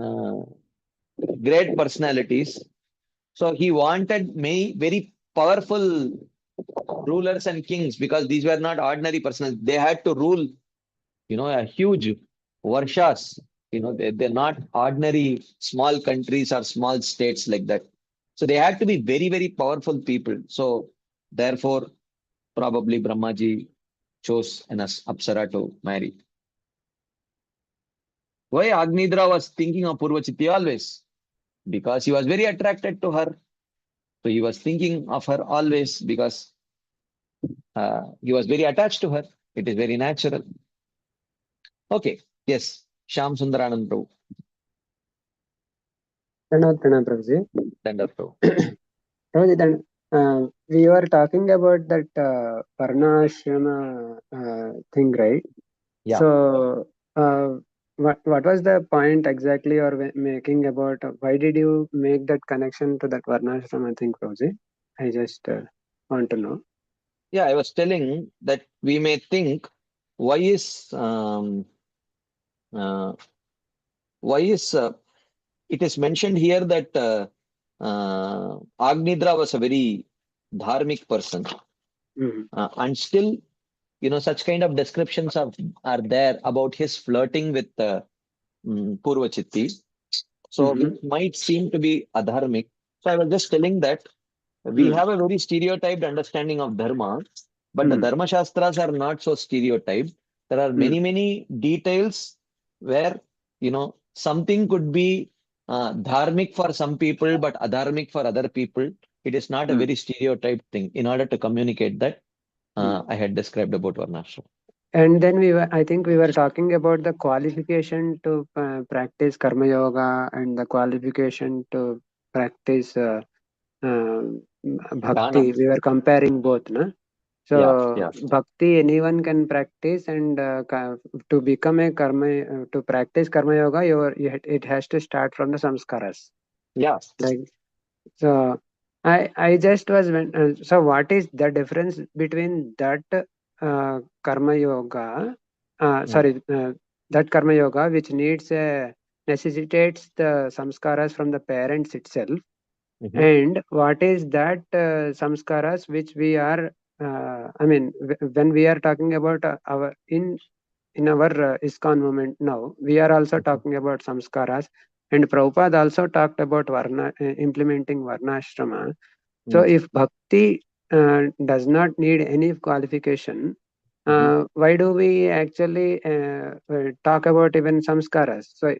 uh, great personalities. So he wanted many very powerful rulers and kings because these were not ordinary persons. They had to rule, a huge varshas. They're not ordinary small countries or small states like that. So they had to be very, very powerful people. So therefore, probably Brahmaji chose an Apsara to marry. Why Agnidra was thinking of Purvachitti always? Because he was very attracted to her. So he was thinking of her always because he was very attached to her. It is very natural. Okay. Yes. Sham Sundaranand Prabhu. Pranam Prabhuji. Dandar Prabhu. Prabhuji, then we were talking about that Varnashrama thing, right? Yeah. So, what was the point exactly you're making about why did you make that connection to that Varnashrama thing, Prabhuji? I just want to know. Yeah, I was telling that we may think why is uh, it is mentioned here that Agnidra was a very dharmic person, and still, such kind of descriptions are there about his flirting with Purvachitti. So which might seem to be adharmic. So I was just telling that we have a very stereotyped understanding of dharma, but the dharma shastras are not so stereotyped. There are many, many details where, something could be dharmic for some people, but adharmic for other people. It is not a very stereotyped thing. In order to communicate that, I had described about Varnashram. And then I think we were talking about the qualification to practice karma yoga and the qualification to practice uh, Dana. bhakti. We were comparing both, no? Yeah, So yeah, bhakti anyone can practice, and to become a to practice karma yoga, it has to start from the samskaras. yeah. Like so, I just was so what is the difference between that karma yoga? Mm, Sorry, that karma yoga which necessitates the samskaras from the parents itself, mhm, and what is that samskaras which we are? I mean, when we are talking about our in our ISKCON movement now, we are also mhm, talking about samskaras, and Prabhupada also talked about implementing Varnashrama. So, mm, if bhakti does not need any qualification, mhm, why do we actually talk about even samskaras? So,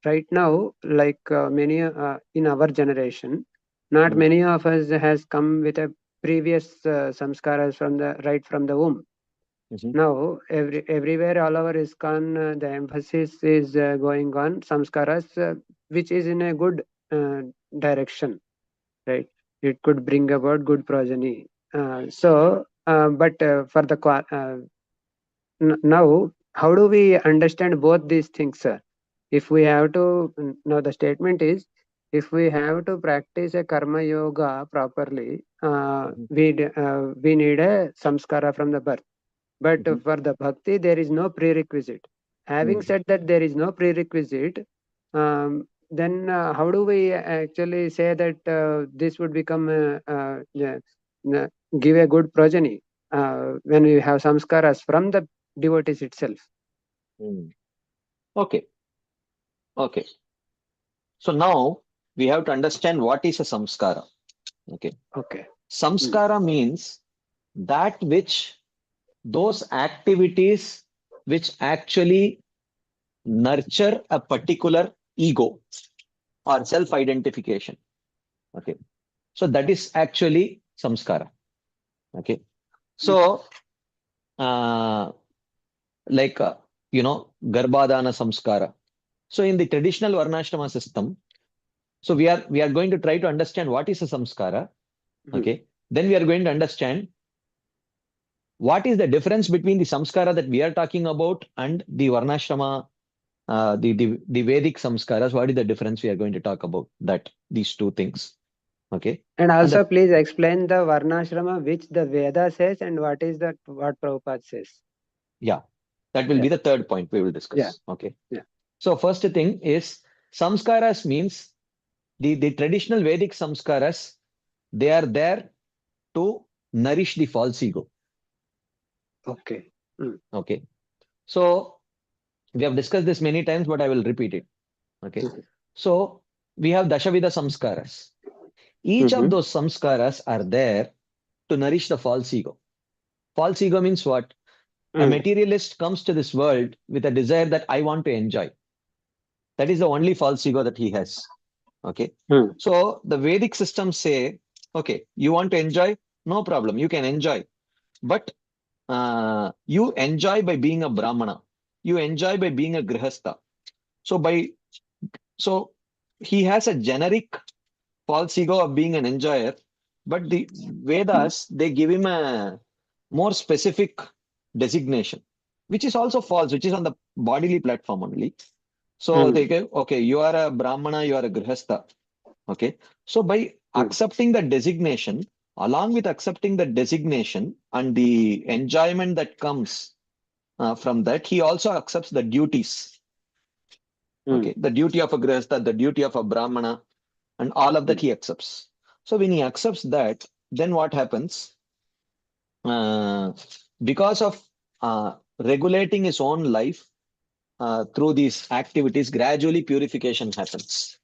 right now, like many in our generation, not mm, many of us has come with a previous samskaras from the right from the womb. mhm, Now, everywhere, all over ISKCON, the emphasis is going on samskaras, which is in a good uh, direction, right? It could bring about good progeny. But for the now, how do we understand both these things, sir? If we have to, now the statement is, if we have to practice a karma yoga properly, mhm, we need a samskara from the birth. But mhm, for the bhakti, there is no prerequisite. Having mm, said that there is no prerequisite, then how do we actually say that this would become uh, give a good progeny when we have samskaras from the devotees itself? mm. Okay, okay. So now we have to understand what is a samskara. Okay. Okay. Mm, Samskara means that which those activities which actually nurture a particular ego or self-identification. Okay. So that is actually samskara. Okay. mm, So, uh, like, Garbhadana samskara. So in the traditional Varnashrama system, so we are going to try to understand what is a samskara. mm. Okay. Then we are going to understand what is the difference between the samskara that we are talking about and the Varnashrama, the Vedic samskaras. What is the difference? We are going to talk about that, these two things. Okay. And And also, please explain the varnashrama which the Veda says and what is that what Prabhupada says. yeah, that will Yeah, be the third point we will yeah, discuss. Okay. yeah. So first thing is samskaras means the traditional Vedic samskaras, they are there to nourish the false ego. Okay. Mm, Okay. So we have discussed this many times, but I will repeat it. Okay. mhm, So we have Dashavida samskaras. Each of mhm, those samskaras are there to nourish the false ego. False ego means what? A mm, materialist comes to this world with a desire that I want to enjoy. That is the only false ego that he has. Okay. mm, So the Vedic systems say, okay, you want to enjoy? No problem. You can enjoy. But you enjoy by being a Brahmana. You enjoy by being a Grihastha. So so he has a generic false ego of being an enjoyer, but the Vedas they give him a more specific designation, which is also false, which is on the bodily platform only. So they mm, go, okay, you are a Brahmana, you are a Grihastha. Okay. So by mm, accepting the designation, along with accepting the designation and the enjoyment that comes from that, he also accepts the duties. mm, Okay. The duty of a Grihastha, the duty of a Brahmana, and all of that mm, he accepts. So when he accepts that, then what happens? Uh, because of regulating his own life, through these activities, gradually purification happens.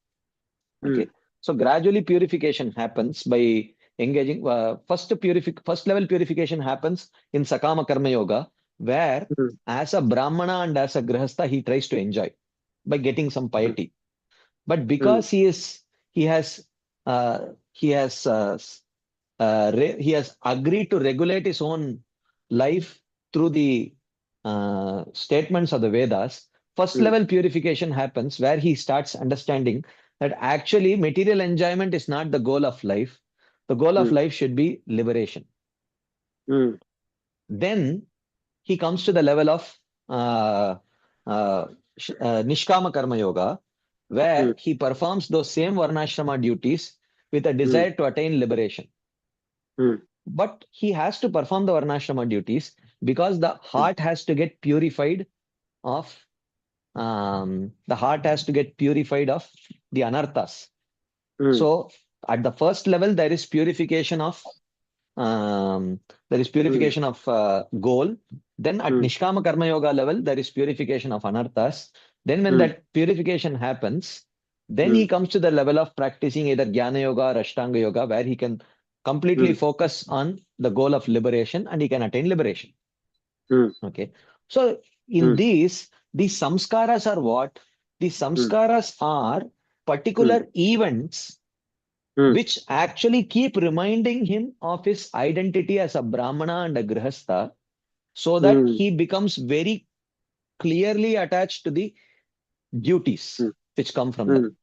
Okay. So gradually purification happens by engaging. First level purification happens in Sakama Karma Yoga, where as a Brahmana and as a Grihastha, he tries to enjoy by getting some piety. But because he has he has he has agreed to regulate his own life through the statements of the Vedas, first level purification happens where he starts understanding that actually material enjoyment is not the goal of life. The goal of life should be liberation. Then he comes to the level of uh, uh, Nishkama Karma Yoga, where he performs those same Varnashrama duties with a desire to attain liberation. But he has to perform the Varnashrama duties because the heart has to get purified of the heart has to get purified of the anarthas. So at the first level, there is purification of goal. Then at Nishkama Karma Yoga level, there is purification of anarthas. Then when that purification happens, then he comes to the level of practicing either Jnana Yoga or Ashtanga Yoga, where he can completely focus on the goal of liberation and he can attain liberation. Okay. So in these samskaras are what? These samskaras are particular events which actually keep reminding him of his identity as a Brahmana and a Grihastha, so that he becomes very clearly attached to the duties which come from that.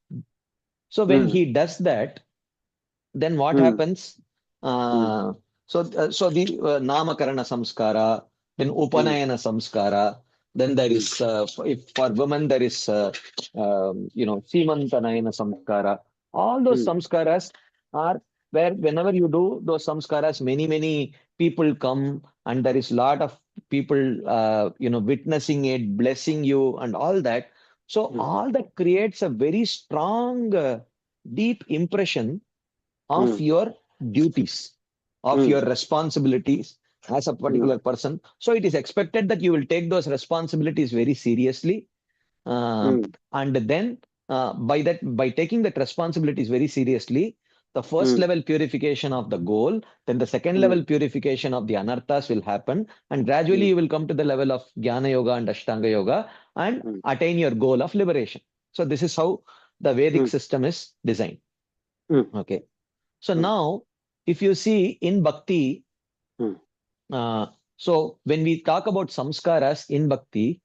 So when he does that, then what happens? So the Namakarana Samskara, then Upanayana Samskara, then there is, if for women, there is, Simantanayana Samskara. All those samskaras are where whenever you do those samskaras, many people come and there is a lot of people, witnessing it, blessing you and all that. So all that creates a very strong, deep impression of your duties, of your responsibilities as a particular person. So it is expected that you will take those responsibilities very seriously. And then by taking that responsibilities very seriously, the first level purification of the goal, then the second level purification of the anarthas will happen. And gradually you will come to the level of Jnana Yoga and Ashtanga Yoga and attain your goal of liberation. So this is how the Vedic system is designed. Okay. So now, if you see in Bhakti, so when we talk about samskaras in Bhakti,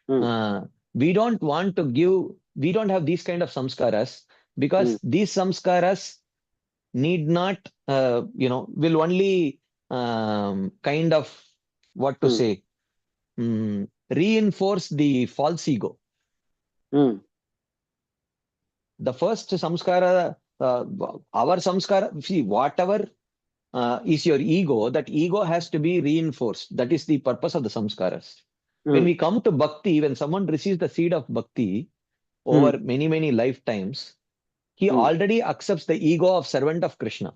we don't want to we don't have these kind of samskaras because these samskaras need not, will only kind of, what to say, reinforce the false ego. The first samskara, our samskara, see, whatever is your ego, that ego has to be reinforced. That is the purpose of the samskaras. When we come to bhakti, when someone receives the seed of bhakti over many lifetimes, he already accepts the ego of servant of Krishna,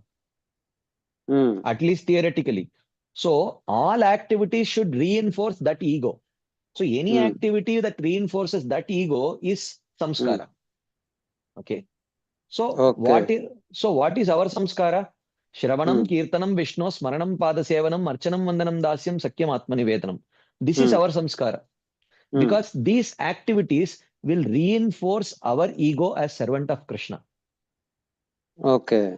at least theoretically. So all activities should reinforce that ego. So any activity that reinforces that ego is samskara. Okay. So what is our samskara? Shravanam, Kirtanam, Vishnu, Smaranam, Padasevanam, Archanam, Vandanam, Dasyam, Sakyam, Atmanivedanam. This is our samskara. Because these activities will reinforce our ego as servant of Krishna. Okay.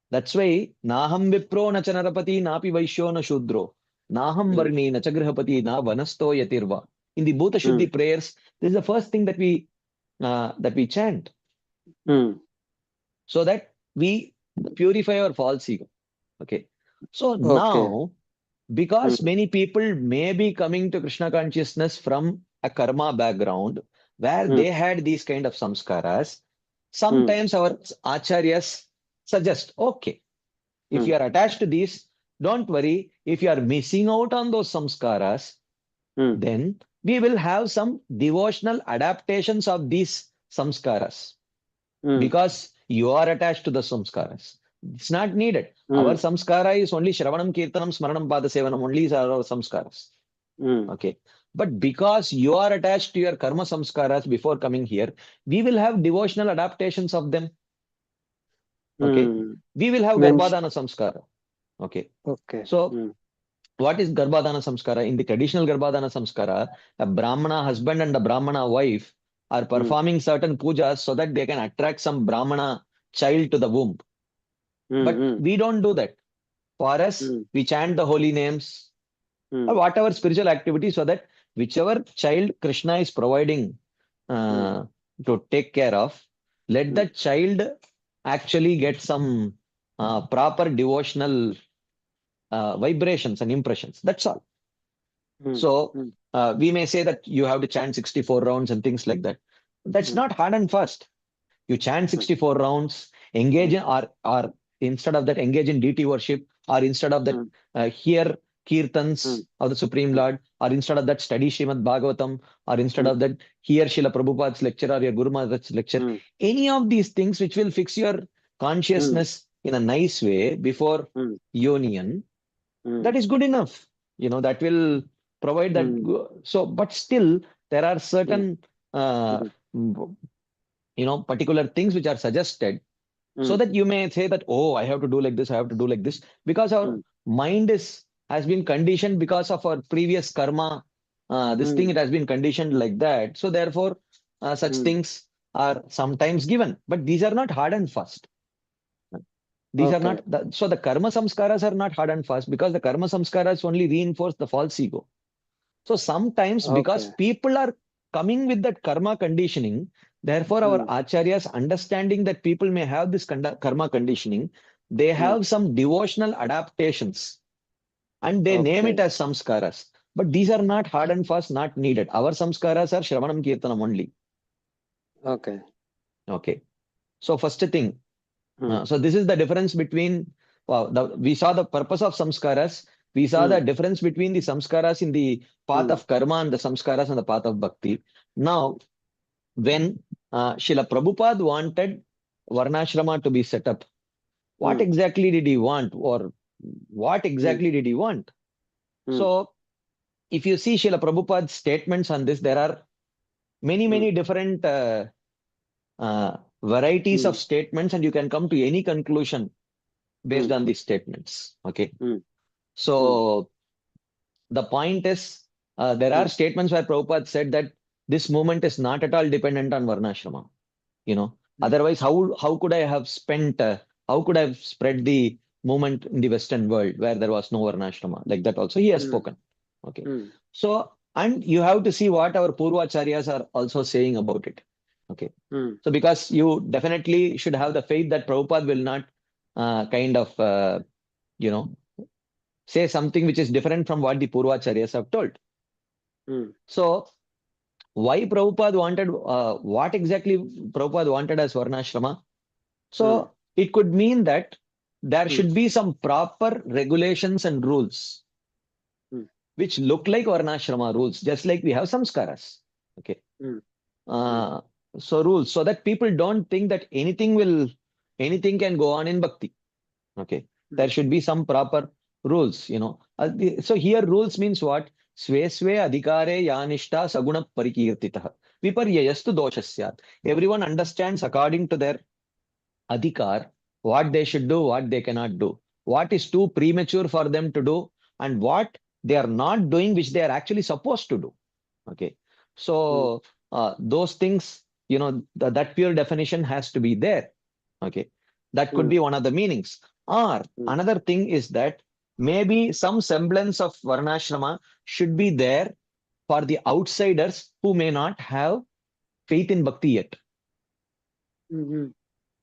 That's why Naham Vipro na Chanarapati Napi Vaishyo na Shudro. Naham Varni na Chagrihapati na Vanasto Yatirva. In the Bhuta Shuddhi prayers, this is the first thing that we chant. So that we purify our false ego. Okay. So now, because many people may be coming to Krishna consciousness from a karma background where they had these kind of samskaras, sometimes our acharyas suggest, okay, if you are attached to these, don't worry. If you are missing out on those samskaras, then we will have some devotional adaptations of these samskaras. Because you are attached to the samskaras. It's not needed. Our samskara is only Shravanam, Kirtanam, Smaranam, Padasevanam, only is our samskaras. Mm. Okay. But because you are attached to your karma samskaras before coming here, we will have devotional adaptations of them. Okay. Mm. We will have Mention. Garbhadana samskara. Okay. Okay. So Mm. what is Garbhadana samskara? In the traditional Garbhadana samskara, a Brahmana husband and a Brahmana wife are Mm. performing certain pujas so that they can attract some Brahmana child to the womb. But Mm. we don't do that. For us, Mm. we chant the holy names or Mm. whatever spiritual activity so that whichever child Krishna is providing Mm. uh, to take care of, let Mm. that child actually get some proper devotional vibrations and impressions. That's all. Mm. So Mm. we may say that you have to chant 64 rounds and things like that. That's Mm. not hard and fast. You chant Mm. 64 rounds, engage Mm. in, or instead of that, engage in deity worship, or instead of that, Mm. hear Mm. kirtans of the Supreme Mm. Lord, or instead of that, study Srimad Bhagavatam, or instead Mm. of that, hear Srila Prabhupada's lecture or your Guru Maharaj's lecture. Mm. Any of these things which will fix your Mm. consciousness in a nice way before Mm. union, Mm. that is good enough. That will provide that. Mm. So, but still, there are Mm. certain, uh, Mm. particular things which are suggested so Mm. that you may say that, oh, I have to do like this, I have to do like this, because our Mm. mind has been conditioned because of our previous karma. This thing, Mm. it has been conditioned like that. So therefore, such Mm. things are sometimes given, but these are not hard and fast. These are Okay. not so the karma samskaras are not hard and fast because the karma samskaras only reinforce the false ego. So sometimes because Okay. people are coming with that karma conditioning, therefore our Mm. acharyas understanding that people may have this karma conditioning, they Mm. have some devotional adaptations and they name it Okay. as samskaras. But these are not hard and fast, not needed. Our samskaras are Shravanam Kirtanam only. Okay. Okay. So first thing, Mm. so this is the difference between, wow, we saw the purpose of samskaras. We saw the Mm. difference between the samskaras in the path Mm. of karma and the samskaras on the path of bhakti. Now, when Srila Prabhupada wanted Varnashrama to be set up, what Mm. exactly did he want, or what Mm. exactly did he want? Mm. So, if you see Srila Prabhupada's statements on this, there are many, Mm. many different varieties of Mm. statements, and you can come to any conclusion based Mm. on these statements. Okay. Mm. Mm. So, the point is, there are Mm. statements where Prabhupada said that this movement is not at all dependent on Varnashrama. Mm. Otherwise, how could I have spent, how could I have spread the movement in the Western world where there was no Varnashrama? Like that also, he has Mm. spoken. Okay. Mm. So, and you have to see what our Purvacharyas are also saying about it. Okay. Mm. So, because you definitely should have the faith that Prabhupada will not kind of, you know, say something which is different from what the Purvacharyas have told. Mm. So, why Prabhupada wanted, what exactly Prabhupada wanted as Varnashrama? Mm. So, it could mean that there Mm. should be some proper regulations and rules Mm. which look like Varnashrama rules, just like we have samskaras. Okay. Mm. Mm. Uh, so rules, so that people don't think that anything can go on in bhakti. Okay. There Mm. should be some proper rules. So here rules means what? Sve sve adhikare yanishta saguna parikirtitah. Viparyayastu doshasyat. Everyone understands according to their adhikar what they should do, what they cannot do, what is too premature for them to do, and what they are not doing, which they are actually supposed to do. Okay. Mm. So those things, that pure definition has to be there. Okay. That could Mm. be one of the meanings. Or Mm. another thing is that maybe some semblance of Varnashrama should be there for the outsiders who may not have faith in bhakti yet. Mm.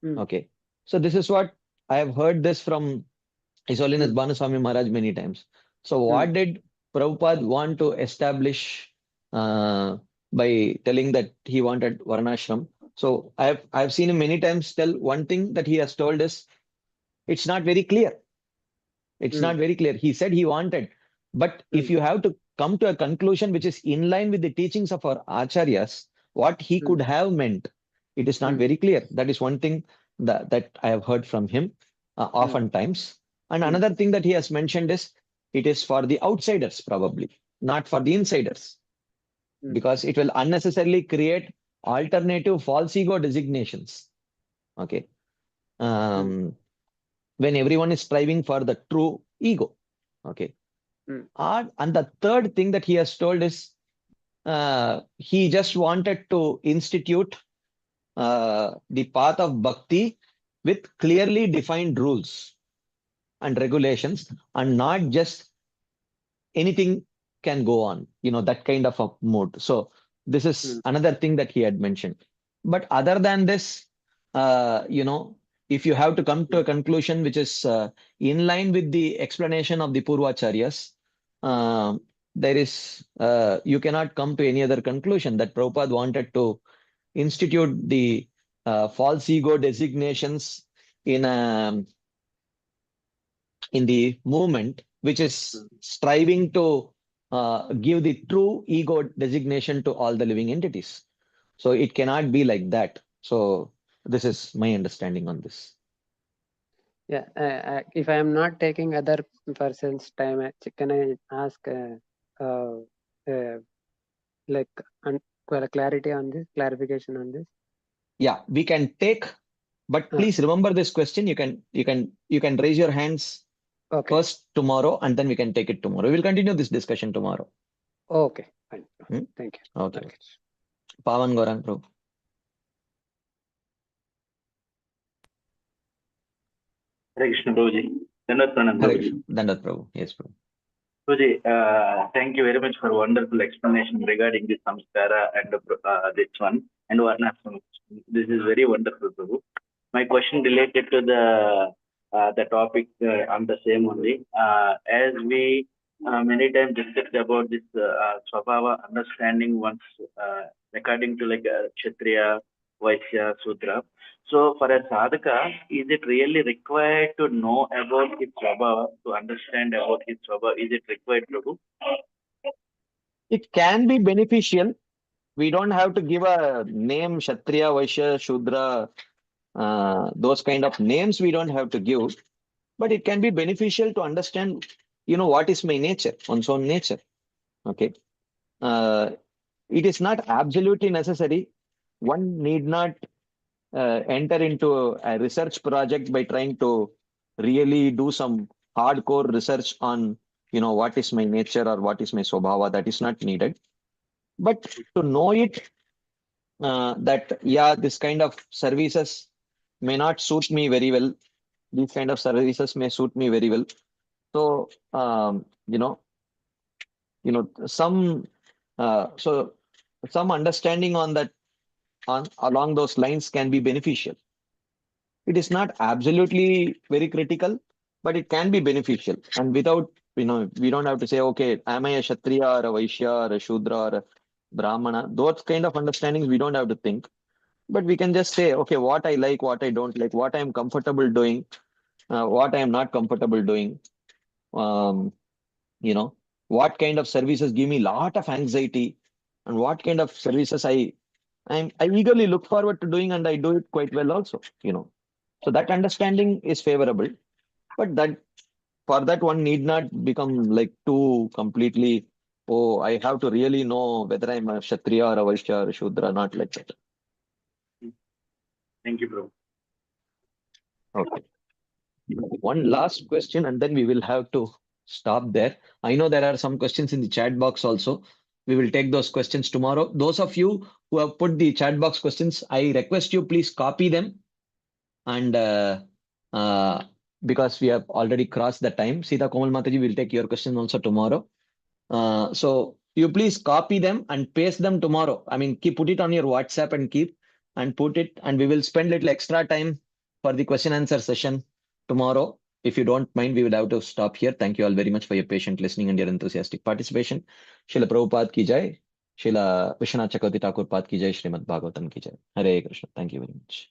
Mm. Okay. So this is what I have heard this from His Holiness Mm. Bhanuswami Maharaj many times. So Mm. what did Prabhupada want to establish by telling that he wanted Varnashram? So I've seen him many times tell one thing that he has told is it's not very clear. It's not Mm. very clear. He said he wanted, but if Mm. you have to come to a conclusion which is in line with the teachings of our acharyas, what he Mm. could have meant, it is not Mm. very clear. That is one thing that I have heard from him Mm. oftentimes. And Mm. another thing that he has mentioned is it is for the outsiders, probably. not for the insiders, because it will unnecessarily create alternative false ego designations. Okay. When everyone is striving for the true ego. Okay. And the third thing that he has told is he just wanted to institute the path of bhakti with clearly defined rules and regulations, and not just anything can go on, that kind of a mode. So this is another thing that he had mentioned. But other than this, if you have to come to a conclusion which is in line with the explanation of the Purvacharyas, there is you cannot come to any other conclusion that Prabhupada wanted to institute the false ego designations in the movement, which is striving to give the true ego designation to all the living entities. So it cannot be like that. So this is my understanding on this. Yeah, if I am not taking other person's time, can I ask like clarity on this, clarification on this? Yeah, we can take, but please remember this question. You can raise your hands first tomorrow, and then we can take it tomorrow. We'll continue this discussion tomorrow. Okay, fine. Thank you. Okay. Pavan Gaurang Prabhu. Hare Krishna Prabhuji. Dandat Pranam Prabhuji. Dandat Prabhu. Yes, Prabhu. Prabhuji, thank you very much for wonderful explanation regarding this samskara and this one and varnashram. This is very wonderful, Prabhu. My question related to the topic on the same only. As we many times discussed about this swabhava understanding once according to like Kshatriya, Vaishya, Sudra. So for a sadhaka, is it really required to know about his swabhava, to understand about his swabhava? Is it required, Prabhu? It can be beneficial. We don't have to give a name, Kshatriya, Vaishya, Shudra, those kind of names we don't have to give. But it can be beneficial to understand, what is my nature, one's own nature. Okay. It is not absolutely necessary. One need not enter into a research project by trying to really do some hardcore research on, what is my nature or what is my swabhava. That is not needed. But to know it, that, yeah, this kind of services may not suit me very well. These kind of services may suit me very well. So, some understanding on that, along those lines can be beneficial. It is not absolutely very critical, but it can be beneficial. And without, we don't have to say, okay, am I a Kshatriya or a Vaishya or a Shudra or a Brahmana? Those kind of understandings we don't have to think. But we can just say, okay, what I like, what I don't like, what I am comfortable doing, what I am not comfortable doing. What kind of services give me a lot of anxiety, and what kind of services I eagerly look forward to doing, and I do it quite well also. So that understanding is favorable, but for that one need not become like too completely, oh, I have to really know whether I'm a Kshatriya or a Vaishya or a Shudra, not like that. Thank you, Prabhu. Okay. One last question, and then we will have to stop there. I know there are some questions in the chat box also. We will take those questions tomorrow. Those of you who have put the chat box questions, I request you please copy them. And because we have already crossed the time, Sita Komal Mataji will take your question also tomorrow. So you please copy them and paste them tomorrow. I mean, put it on your WhatsApp and put it, and we will spend little extra time for the question answer session tomorrow. If you don't mind, we would have to stop here. Thank you all very much for your patient listening and your enthusiastic participation. Srila Prabhupada ki jai. Srila Vishwanath Chakravarti Thakur Pad ki jai. Srimad Bhagavatam ki jai. Hare Krishna. Thank you very much.